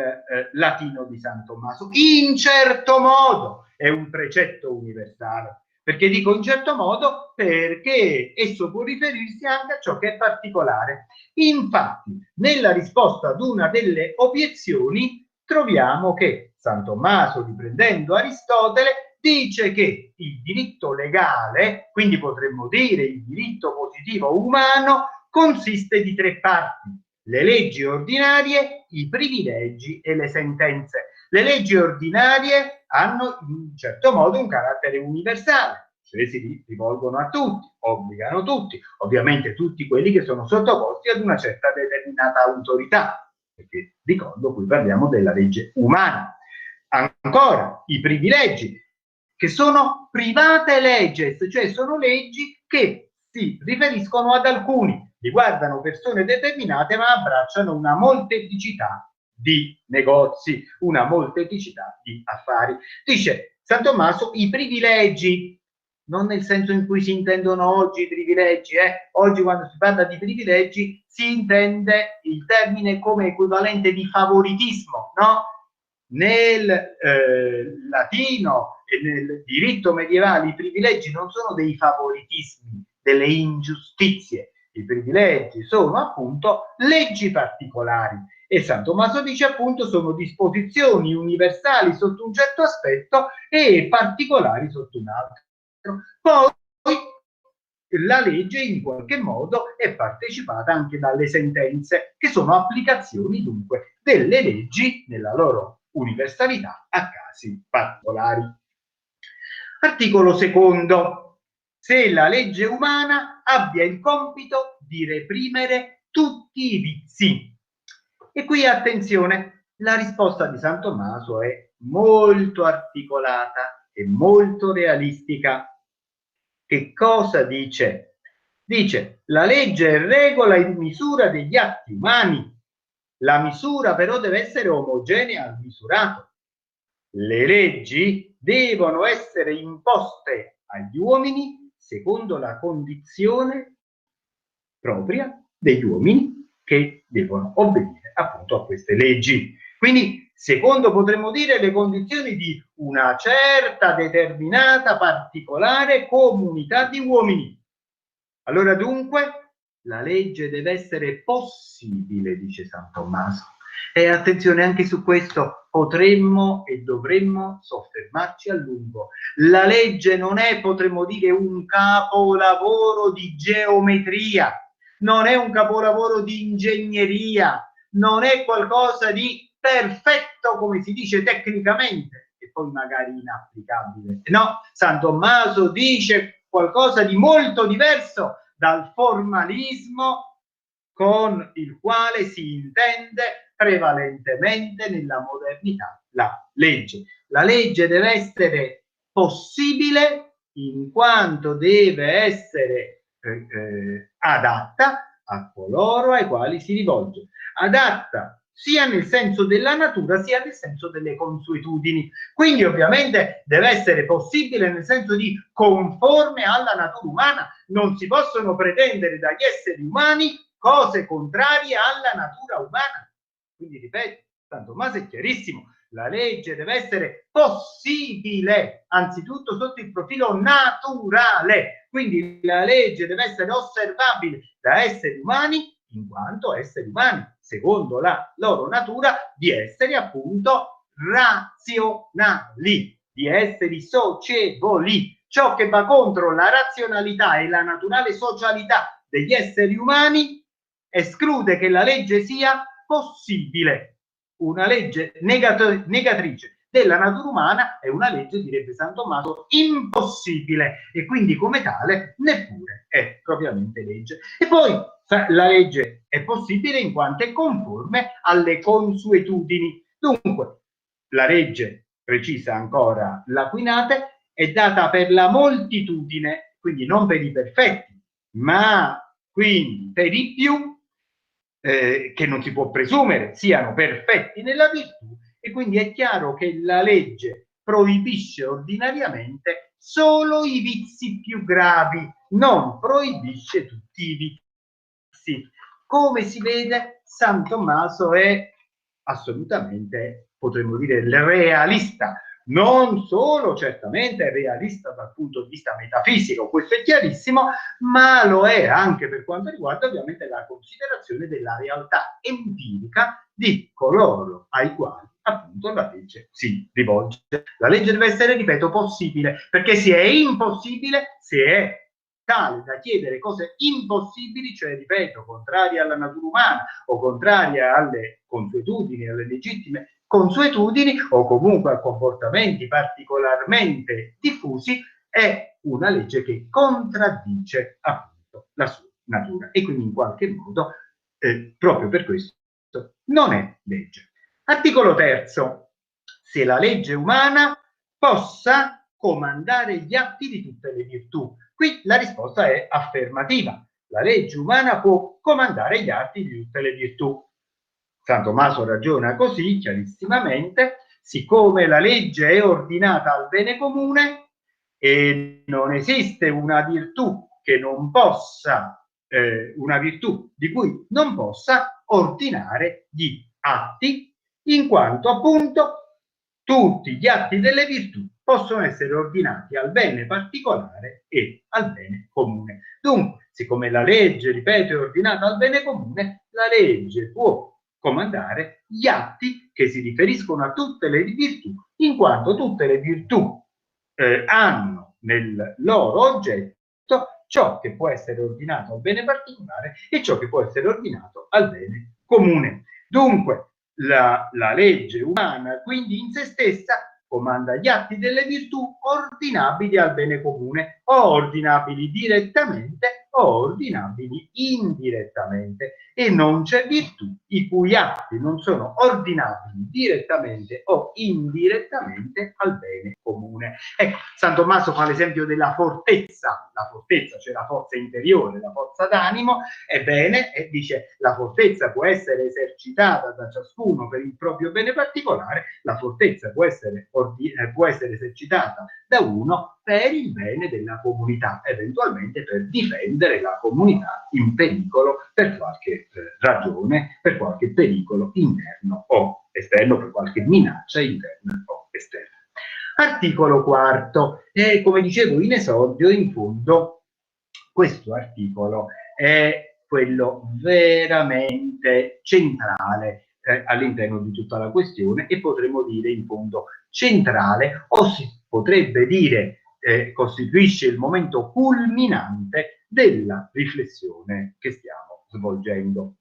latino di San Tommaso, in certo modo è un precetto universale. Perché dico in certo modo? Perché esso può riferirsi anche a ciò che è particolare. Infatti, nella risposta ad una delle obiezioni troviamo che San Tommaso, riprendendo Aristotele, dice che il diritto legale, quindi potremmo dire il diritto positivo umano, consiste di tre parti: le leggi ordinarie, i privilegi e le sentenze. Le leggi ordinarie hanno in un certo modo un carattere universale, cioè si rivolgono a tutti, obbligano tutti, ovviamente tutti quelli che sono sottoposti ad una certa determinata autorità, perché ricordo qui parliamo della legge umana. Ancora, i privilegi, che sono private leges, cioè sono leggi che si riferiscono ad alcuni, riguardano persone determinate, ma abbracciano una molteplicità di negozi, una molteplicità di affari. Dice San Tommaso, i privilegi, non nel senso in cui si intendono oggi i privilegi, oggi quando si parla di privilegi si intende il termine come equivalente di favoritismo, no? Nel latino e nel diritto medievale i privilegi non sono dei favoritismi, delle ingiustizie, i privilegi sono appunto leggi particolari e San Tommaso dice appunto sono disposizioni universali sotto un certo aspetto e particolari sotto un altro. Poi la legge in qualche modo è partecipata anche dalle sentenze, che sono applicazioni dunque delle leggi nella loro universalità a casi particolari. Articolo secondo. Se la legge umana abbia il compito di reprimere tutti i vizi. E qui attenzione, la risposta di San Tommaso è molto articolata e molto realistica. Che cosa dice? Dice, la legge regola in misura degli atti umani. La misura però deve essere omogenea al misurato. Le leggi devono essere imposte agli uomini secondo la condizione propria degli uomini che devono obbedire appunto a queste leggi. Quindi, secondo potremmo dire le condizioni di una certa determinata particolare comunità di uomini. Allora dunque la legge deve essere possibile, dice San Tommaso. E attenzione, anche su questo potremmo e dovremmo soffermarci a lungo. La legge non è, potremmo dire, un capolavoro di geometria, non è un capolavoro di ingegneria, non è qualcosa di perfetto, come si dice tecnicamente, e poi magari inapplicabile. No, San Tommaso dice qualcosa di molto diverso dal formalismo con il quale si intende prevalentemente nella modernità la legge. La legge deve essere possibile in quanto deve essere adatta a coloro ai quali si rivolge. Adatta sia nel senso della natura sia nel senso delle consuetudini. Quindi ovviamente deve essere possibile nel senso di conforme alla natura umana. Non si possono pretendere dagli esseri umani cose contrarie alla natura umana. Quindi ripeto, San Tommaso è chiarissimo, la legge deve essere possibile, anzitutto sotto il profilo naturale. Quindi la legge deve essere osservabile da esseri umani in quanto esseri umani, secondo la loro natura di essere appunto razionali. di esseri socievoli. Ciò che va contro la razionalità e la naturale socialità degli esseri umani esclude che la legge sia possibile. Una legge negatrice della natura umana è una legge, direbbe San Tommaso, impossibile, e quindi come tale neppure è propriamente legge. E poi la legge è possibile in quanto è conforme alle consuetudini. Dunque, la legge, precisa ancora l'Aquinate, è data per la moltitudine, quindi non per i perfetti, ma quindi per i più, che non si può presumere siano perfetti nella virtù, e quindi è chiaro che la legge proibisce ordinariamente solo i vizi più gravi, non proibisce tutti i vizi. Come si vede, San Tommaso è assolutamente, potremmo dire, il realista. Non solo certamente è realista dal punto di vista metafisico, questo è chiarissimo, ma lo è anche per quanto riguarda ovviamente la considerazione della realtà empirica di coloro ai quali appunto la legge si rivolge. La legge deve essere, ripeto, possibile, perché se è impossibile, se è tale da chiedere cose impossibili, cioè, ripeto, contrarie alla natura umana o contrarie alle consuetudini, alle legittime consuetudini, o comunque a comportamenti particolarmente diffusi, è una legge che contraddice appunto la sua natura, e quindi in qualche modo proprio per questo non è legge. Articolo terzo: se la legge umana possa comandare gli atti di tutte le virtù. Qui la risposta è affermativa. La legge umana può comandare gli atti di tutte le virtù. San Tommaso ragiona così chiarissimamente: siccome la legge è ordinata al bene comune e non esiste una virtù che non possa, una virtù di cui non possa ordinare gli atti, in quanto appunto tutti gli atti delle virtù possono essere ordinati al bene particolare e al bene comune. Dunque, siccome la legge, ripeto, è ordinata al bene comune, la legge può comandare gli atti che si riferiscono a tutte le virtù, in quanto tutte le virtù hanno nel loro oggetto ciò che può essere ordinato al bene particolare e ciò che può essere ordinato al bene comune. Dunque, la legge umana, quindi, in se stessa comanda gli atti delle virtù ordinabili al bene comune, o ordinabili direttamente o ordinabili indirettamente, e non c'è virtù i cui atti non sono ordinabili direttamente o indirettamente al bene comune. Ecco, San Tommaso fa l'esempio della fortezza, cioè la forza interiore, la forza d'animo. Ebbene, e dice, la fortezza può essere esercitata da ciascuno per il proprio bene particolare, la fortezza può essere esercitata da uno per il bene della comunità, eventualmente per difendere la comunità in pericolo per qualche ragione, per qualche pericolo interno o esterno, per qualche minaccia interna o esterna. Articolo quarto, e come dicevo in esordio, in fondo questo articolo è quello veramente centrale all'interno di tutta la questione, e potremmo dire in fondo centrale, o si potrebbe dire costituisce il momento culminante della riflessione che stiamo svolgendo.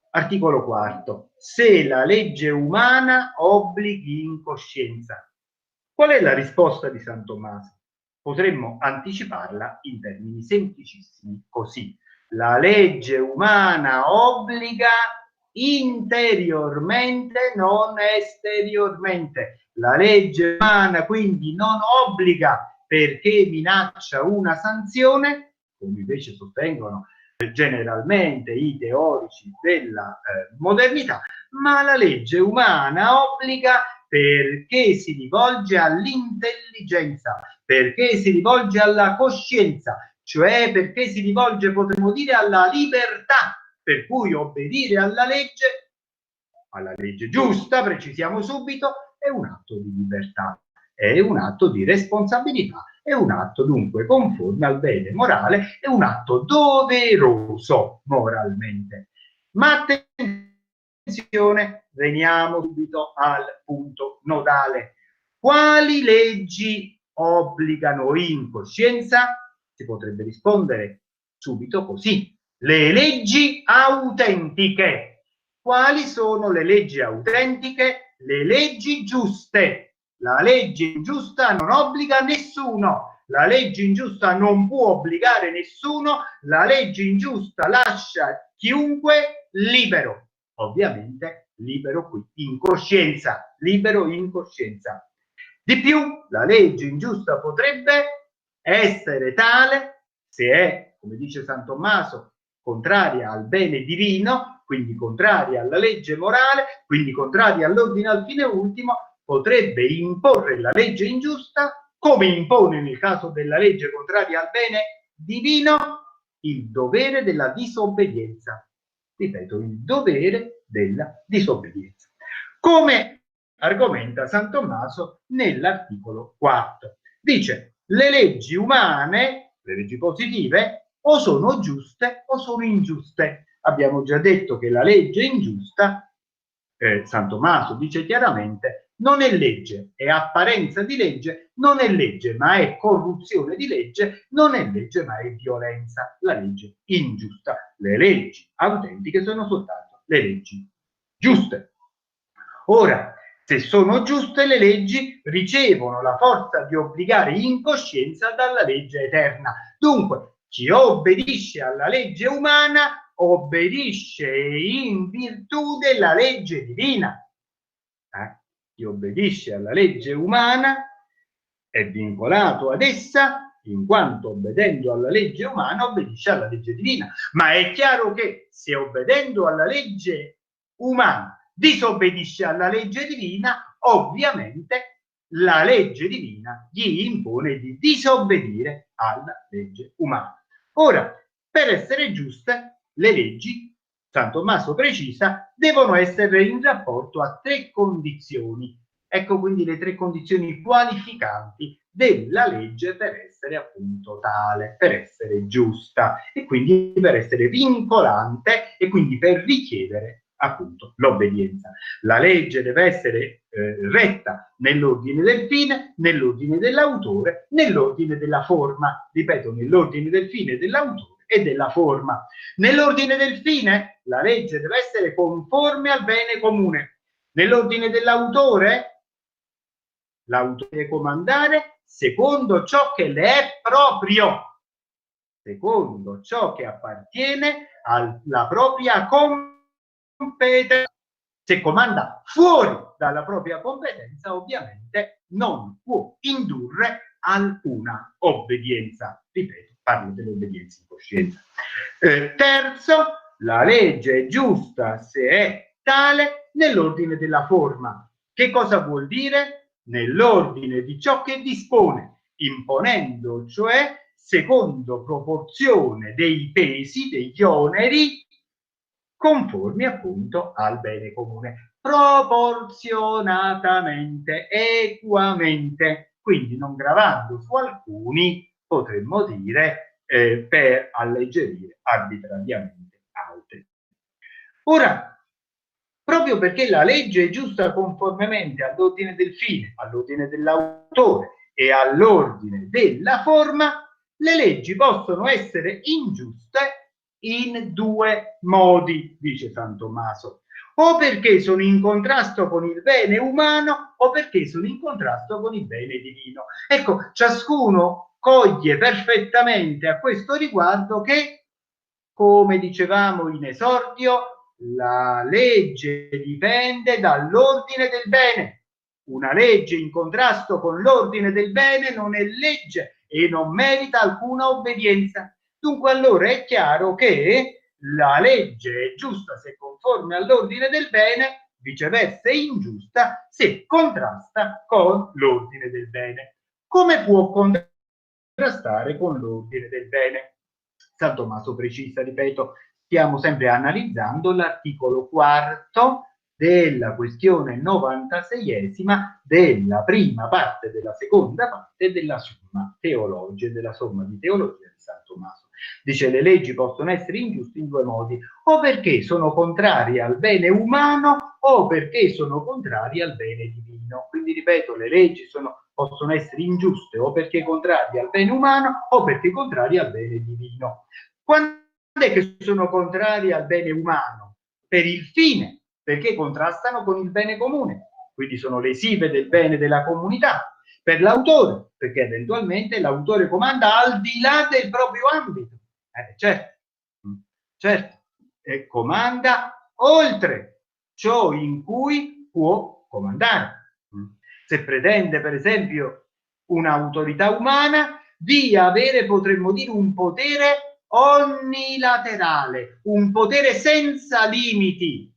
Articolo quarto: se la legge umana obblighi in coscienza. Qual è la risposta di San Tommaso? Potremmo anticiparla in termini semplicissimi così: la legge umana obbliga interiormente, non esteriormente. La legge umana quindi non obbliga perché minaccia una sanzione, come invece sostengono generalmente i teorici della modernità, ma la legge umana obbliga perché si rivolge all'intelligenza, perché si rivolge alla coscienza, cioè perché si rivolge, potremmo dire, alla libertà, per cui obbedire alla legge giusta, precisiamo subito, è un atto di libertà, è un atto di responsabilità, è un atto dunque conforme al bene morale, è un atto doveroso moralmente. Ma attenzione, veniamo subito al punto nodale. Quali leggi obbligano in coscienza? Si potrebbe rispondere subito così: le leggi autentiche. Quali sono le leggi autentiche? Le leggi giuste. La legge ingiusta non obbliga nessuno, la legge ingiusta non può obbligare nessuno, la legge ingiusta lascia chiunque libero, ovviamente libero qui in coscienza, libero in coscienza. Di più, la legge ingiusta potrebbe essere tale se è, come dice San Tommaso, contraria al bene divino, quindi contraria alla legge morale, quindi contraria all'ordine al fine ultimo, potrebbe imporre la legge ingiusta, come impone nel caso della legge contraria al bene divino, il dovere della disobbedienza. Ripeto, il dovere della disobbedienza. Come argomenta San Tommaso nell'articolo 4. Dice: le leggi umane, le leggi positive, o sono giuste o sono ingiuste. Abbiamo già detto che la legge ingiusta, San Tommaso dice chiaramente, non è legge, è apparenza di legge, non è legge ma è corruzione di legge, non è legge ma è violenza, la legge ingiusta. Le leggi autentiche sono soltanto le leggi giuste. Ora, se sono giuste, le leggi ricevono la forza di obbligare in coscienza dalla legge eterna. Dunque, chi obbedisce alla legge umana obbedisce in virtù della legge divina. Chi obbedisce alla legge umana è vincolato ad essa, in quanto obbedendo alla legge umana obbedisce alla legge divina. Ma è chiaro che se obbedendo alla legge umana disobbedisce alla legge divina, ovviamente la legge divina gli impone di disobbedire alla legge umana. Ora, per essere giuste, le leggi, San Tommaso precisa, devono essere in rapporto a 3 condizioni. Ecco quindi le 3 condizioni qualificanti della legge per essere appunto tale, per essere giusta e quindi per essere vincolante e quindi per richiedere appunto l'obbedienza. La legge deve essere retta nell'ordine del fine, nell'ordine dell'autore, nell'ordine della forma. Ripeto, nell'ordine del fine, dell'autore e della forma. Nell'ordine del fine, la legge deve essere conforme al bene comune. Nell'ordine dell'autore, l'autore deve comandare secondo ciò che le è proprio, secondo ciò che appartiene alla propria competenza. Se comanda fuori dalla propria competenza, ovviamente non può indurre alcuna obbedienza. Ripeto, parlo dell'obbedienza in coscienza. Terzo, la legge è giusta se è tale nell'ordine della forma. Che cosa vuol dire? Nell'ordine di ciò che dispone, imponendo cioè secondo proporzione dei pesi, degli oneri, conformi appunto al bene comune, proporzionatamente, equamente, quindi non gravando su alcuni, potremmo dire, per alleggerire arbitrariamente altri. Ora, proprio perché la legge è giusta conformemente all'ordine del fine, all'ordine dell'autore e all'ordine della forma, le leggi possono essere ingiuste in 2 modi, dice San Tommaso, o perché sono in contrasto con il bene umano o perché sono in contrasto con il bene divino. Ecco, ciascuno coglie perfettamente a questo riguardo che, come dicevamo in esordio, la legge dipende dall'ordine del bene. Una legge in contrasto con l'ordine del bene non è legge e non merita alcuna obbedienza. Dunque allora è chiaro che la legge è giusta se conforme all'ordine del bene, viceversa è ingiusta se contrasta con l'ordine del bene. Come può contrastare con l'ordine del bene? San Tommaso precisa, ripeto, stiamo sempre analizzando l'articolo 4 della questione 96esima della prima parte della seconda parte della Summa Theologiae, della somma di teologia di San Tommaso. Dice: le leggi possono essere ingiuste in 2 modi, o perché sono contrarie al bene umano o perché sono contrarie al bene divino. divino. Quindi ripeto, le leggi possono essere ingiuste o perché contrarie al bene umano o perché contrarie al bene divino. Quando è che sono contrarie al bene umano? Per il fine, perché contrastano con il bene comune, quindi sono lesive del bene della comunità. Per l'autore, perché eventualmente l'autore comanda al di là del proprio ambito. Certo, certo, comanda oltre ciò in cui può comandare. Se pretende, per esempio, un'autorità umana di avere, potremmo dire, un potere onnilaterale, un potere senza limiti.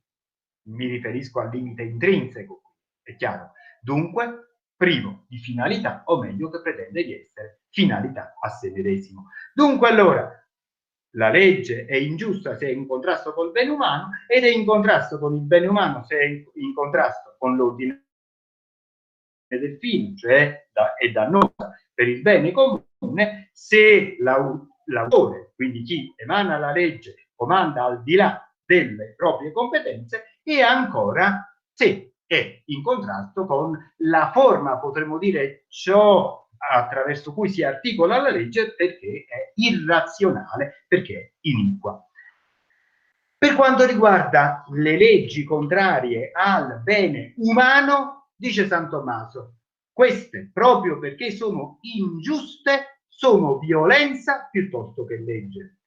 Mi riferisco al limite intrinseco, è chiaro. Dunque, privo di finalità, o meglio che pretende di essere finalità a sé medesimo. Dunque, allora, la legge è ingiusta se è in contrasto col bene umano ed è in contrasto con il bene umano se è in contrasto con l'ordine del fine, cioè è dannosa per il bene comune se l'autore, quindi chi emana la legge, comanda al di là delle proprie competenze e ancora se è in contrasto con la forma, potremmo dire, ciò attraverso cui si articola la legge perché è irrazionale, perché è iniqua. Per quanto riguarda le leggi contrarie al bene umano, dice San Tommaso, queste, proprio perché sono ingiuste, sono violenza piuttosto che legge.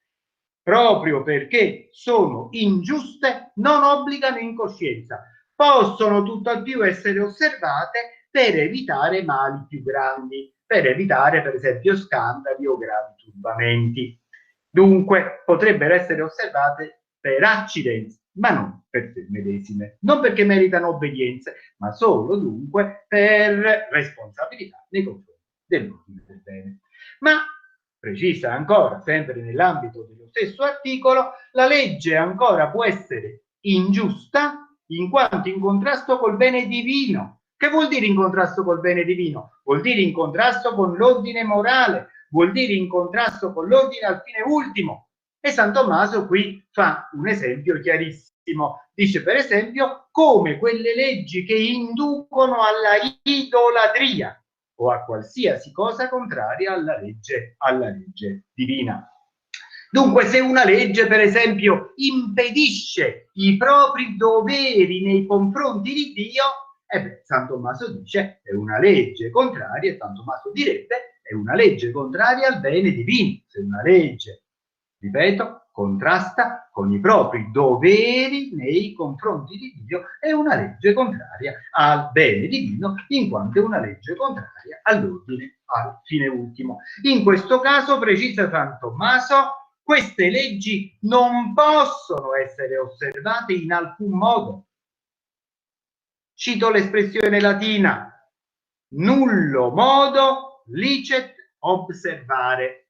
Proprio perché sono ingiuste, non obbligano in coscienza. Possono tutt'al più essere osservate per evitare mali più grandi, per evitare per esempio scandali o gravi turbamenti. Dunque potrebbero essere osservate per accidenti, ma non per sé medesime, non perché meritano obbedienze, ma solo dunque per responsabilità nei confronti dell'ordine del bene. Ma precisa ancora, sempre nell'ambito dello stesso articolo, la legge ancora può essere ingiusta in quanto in contrasto col bene divino. Che vuol dire in contrasto col bene divino? Vuol dire in contrasto con l'ordine morale, vuol dire in contrasto con l'ordine al fine ultimo. E San Tommaso qui fa un esempio chiarissimo. Dice per esempio come quelle leggi che inducono alla idolatria o a qualsiasi cosa contraria alla legge divina. Dunque, se una legge, per esempio, impedisce i propri doveri nei confronti di Dio, San Tommaso dice è una legge contraria, e San Tommaso direbbe è una legge contraria al bene divino. Se una legge, ripeto, contrasta con i propri doveri nei confronti di Dio, è una legge contraria al bene divino, in quanto è una legge contraria all'ordine, al fine ultimo. In questo caso, precisa San Tommaso, queste leggi non possono essere osservate in alcun modo. Cito l'espressione latina, nullo modo licet observare.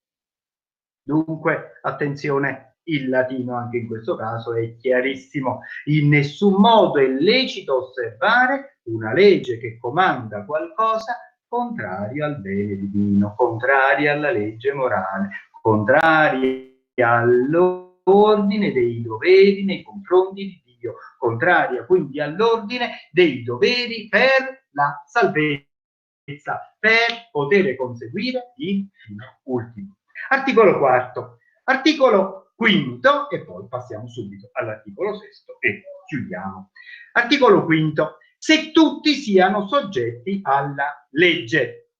Dunque, attenzione, il latino anche in questo caso è chiarissimo. In nessun modo è lecito osservare una legge che comanda qualcosa contrario al bene divino, contraria alla legge morale, contraria all'ordine dei doveri nei confronti di Dio, contraria quindi all'ordine dei doveri per la salvezza, per poter conseguire il fine ultimo. Articolo quarto. Articolo quinto, e poi passiamo subito all'articolo sesto e chiudiamo. Articolo quinto. Se tutti siano soggetti alla legge.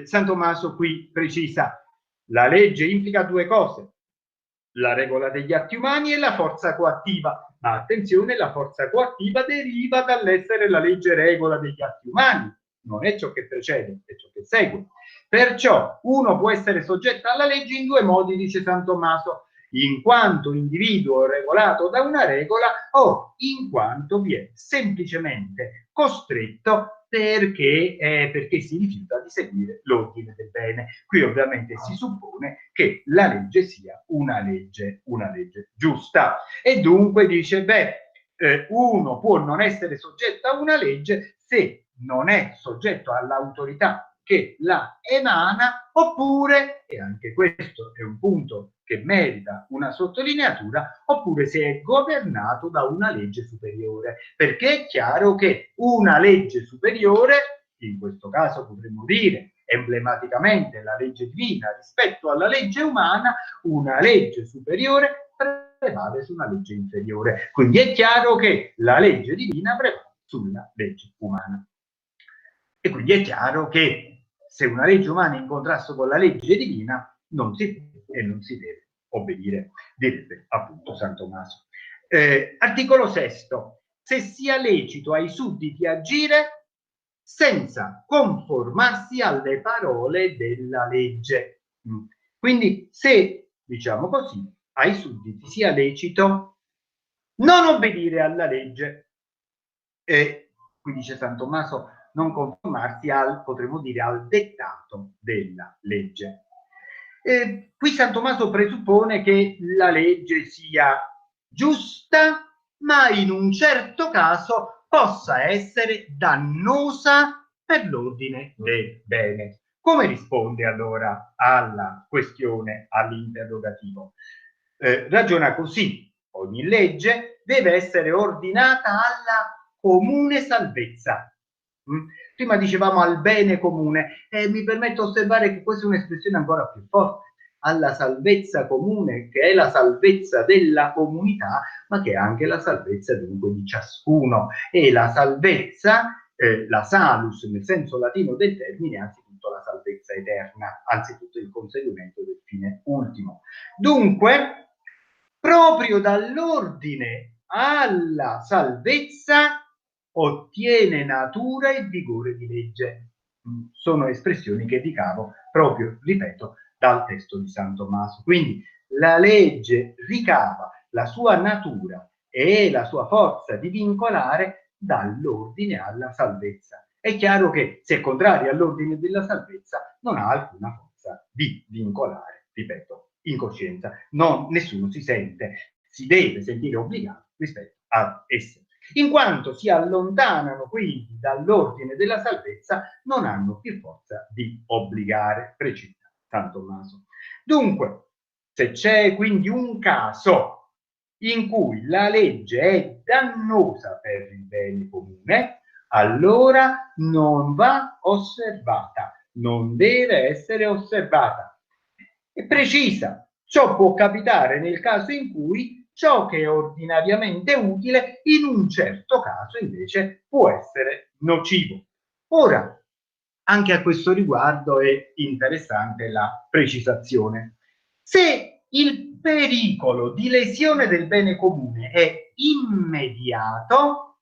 San Tommaso qui precisa, la legge implica due cose, la regola degli atti umani e la forza coattiva. Ma attenzione, la forza coattiva deriva dall'essere la legge regola degli atti umani, non è ciò che precede, è ciò che segue. Perciò uno può essere soggetto alla legge in due modi, dice San Tommaso, in quanto individuo regolato da una regola o in quanto viene semplicemente costretto perché si rifiuta di seguire l'ordine del bene. Qui ovviamente si suppone che la legge sia una legge giusta e dunque dice uno può non essere soggetto a una legge se non è soggetto all'autorità che la emana, oppure, e anche questo è un punto che merita una sottolineatura, oppure se è governato da una legge superiore, perché è chiaro che una legge superiore, in questo caso potremmo dire emblematicamente la legge divina rispetto alla legge umana, una legge superiore prevale su una legge inferiore. Quindi è chiaro che la legge divina prevale sulla legge umana. E quindi è chiaro che se una legge umana è in contrasto con la legge divina, non si può e non si deve obbedire, direbbe appunto San Tommaso. Articolo 6. Se sia lecito ai sudditi agire senza conformarsi alle parole della legge. Quindi se, diciamo così, ai sudditi sia lecito non obbedire alla legge, e qui dice San Tommaso non conformarsi al, potremmo dire, al dettato della legge. Qui San Tommaso presuppone che la legge sia giusta, ma in un certo caso possa essere dannosa per l'ordine del bene. Come risponde allora alla questione, all'interrogativo? Ragiona così: ogni legge deve essere ordinata alla comune salvezza. Prima dicevamo al bene comune, e mi permetto di osservare che questa è un'espressione ancora più forte, alla salvezza comune, che è la salvezza della comunità, ma che è anche la salvezza dunque di ciascuno. E la salvezza, la salus nel senso latino del termine, è anzitutto la salvezza eterna, anzitutto il conseguimento del fine ultimo. Dunque, proprio dall'ordine alla salvezza ottiene natura e vigore di legge. Sono espressioni che ricavo proprio, ripeto, dal testo di San Tommaso. Quindi la legge ricava la sua natura e la sua forza di vincolare dall'ordine alla salvezza. È chiaro che se è contrario all'ordine della salvezza non ha alcuna forza di vincolare, ripeto, in coscienza. Nessuno si deve sentire obbligato rispetto ad esse. In quanto si allontanano quindi dall'ordine della salvezza, non hanno più forza di obbligare, precisa San Tommaso. Dunque, se c'è quindi un caso in cui la legge è dannosa per il bene comune, allora non va osservata, non deve essere osservata. E precisa, ciò può capitare nel caso in cui ciò che è ordinariamente utile in un certo caso invece può essere nocivo. Ora, anche a questo riguardo è interessante la precisazione. Se il pericolo di lesione del bene comune è immediato,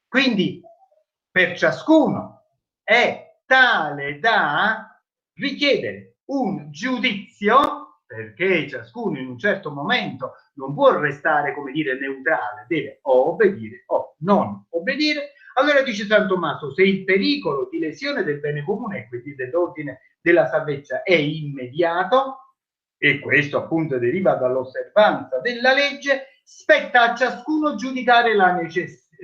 quindi per ciascuno è tale da richiedere un giudizio, perché ciascuno in un certo momento non può restare, come dire, neutrale, deve o obbedire o non obbedire. Allora dice San Tommaso, se il pericolo di lesione del bene comune e quindi dell'ordine della salvezza è immediato, e questo appunto deriva dall'osservanza della legge, spetta a ciascuno giudicare la necessità,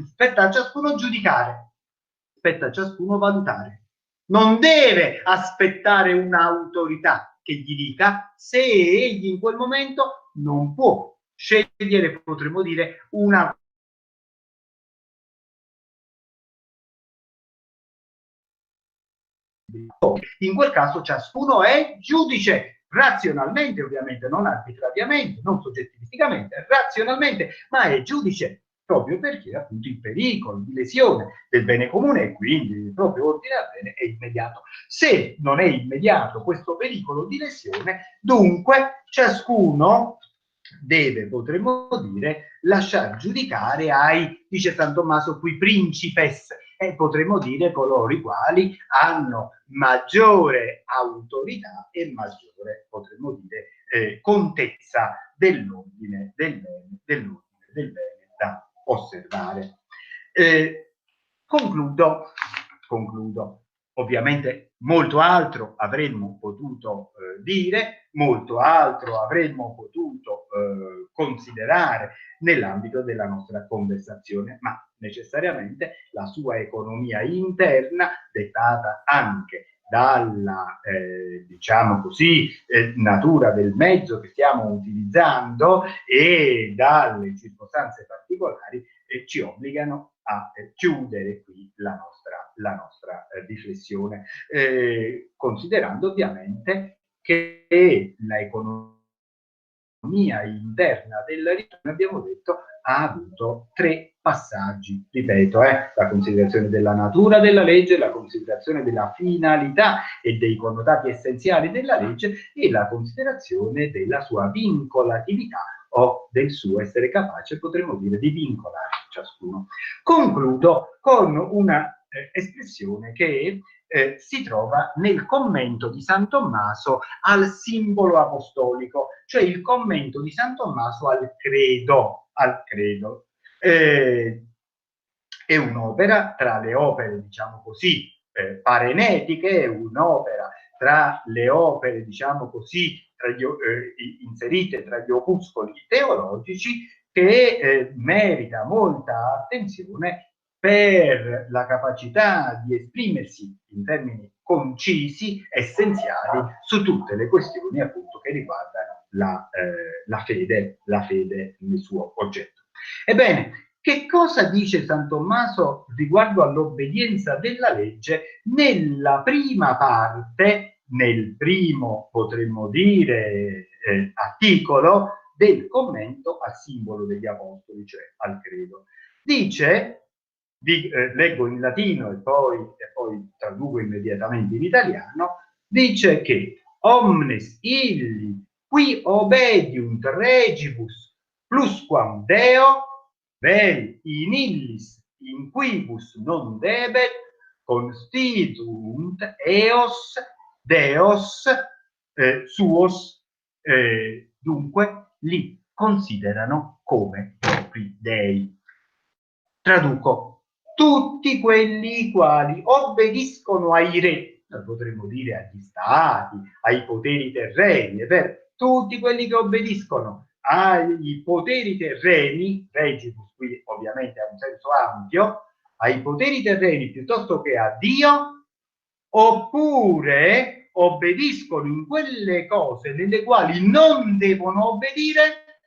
spetta a ciascuno giudicare, spetta a ciascuno valutare. Non deve aspettare un'autorità che gli dica se egli in quel momento non può scegliere, potremmo dire, una in quel caso ciascuno è giudice razionalmente, ovviamente, non arbitrariamente, non soggettivisticamente, razionalmente, ma è giudice proprio perché appunto il pericolo di lesione del bene comune e quindi il proprio ordine al bene è immediato. Se non è immediato questo pericolo di lesione, dunque ciascuno deve, potremmo dire, lasciar giudicare ai, dice San Tommaso, qui principes, e potremmo dire coloro i quali hanno maggiore autorità e maggiore, potremmo dire, contezza dell'ordine del bene da osservare. Concludo. Ovviamente molto altro avremmo potuto dire, molto altro avremmo potuto considerare nell'ambito della nostra conversazione, ma necessariamente la sua economia interna, dettata anche dalla, diciamo così, natura del mezzo che stiamo utilizzando e dalle circostanze particolari, ci obbligano a chiudere qui la nostra riflessione, considerando ovviamente che la economia interna della regione, abbiamo detto, ha avuto tre passaggi, ripeto, la considerazione della natura della legge, la considerazione della finalità e dei connotati essenziali della legge e la considerazione della sua vincolatività o del suo essere capace, potremmo dire, di vincolare ciascuno. Concludo con una espressione che si trova nel commento di San Tommaso al simbolo apostolico, cioè il commento di San Tommaso al credo. È un'opera tra le opere, diciamo così, parenetiche, è un'opera tra le opere, diciamo così, inserite tra gli opuscoli teologici, che merita molta attenzione per la capacità di esprimersi in termini concisi, essenziali, su tutte le questioni appunto che riguardano la fede nel suo oggetto. Ebbene, che cosa dice San Tommaso riguardo all'obbedienza della legge nella prima parte, nel primo, potremmo dire, articolo del commento al simbolo degli apostoli, cioè al credo? Dice, leggo in latino e poi traduco immediatamente in italiano, dice che omnes illi qui obediunt regibus plusquam Deo vel in illis in quibus non debet constituunt eos Deos suos, dunque li considerano come propri dei. Traduco: tutti quelli i quali obbediscono ai re, potremmo dire agli stati, ai poteri terreni, è vero? Tutti quelli che obbediscono ai poteri terreni, regibus qui ovviamente ha un senso ampio, ai poteri terreni piuttosto che a Dio, oppure obbediscono in quelle cose nelle quali non devono obbedire,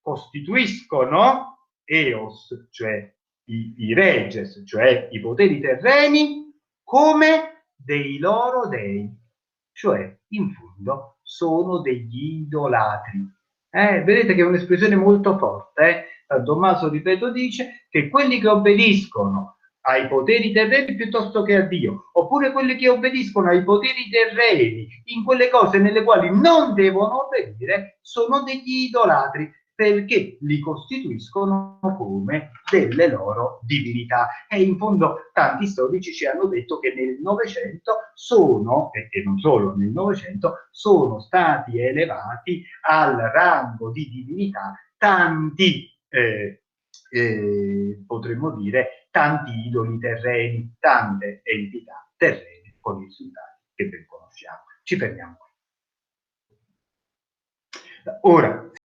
costituiscono eos, cioè i reges, cioè i poteri terreni, come dei loro dei, cioè in fondo sono degli idolatri. Vedete che è un'espressione molto forte. San Tommaso, ripeto, dice che quelli che obbediscono ai poteri terreni piuttosto che a Dio, oppure quelli che obbediscono ai poteri terreni in quelle cose nelle quali non devono obbedire, sono degli idolatri, perché li costituiscono come delle loro divinità. E in fondo tanti storici ci hanno detto che nel Novecento sono, e non solo nel Novecento, sono stati elevati al rango di divinità tanti, potremmo dire, tanti idoli terreni, tante entità terrene, con i risultati che ben conosciamo. Ci fermiamo qui. Ora,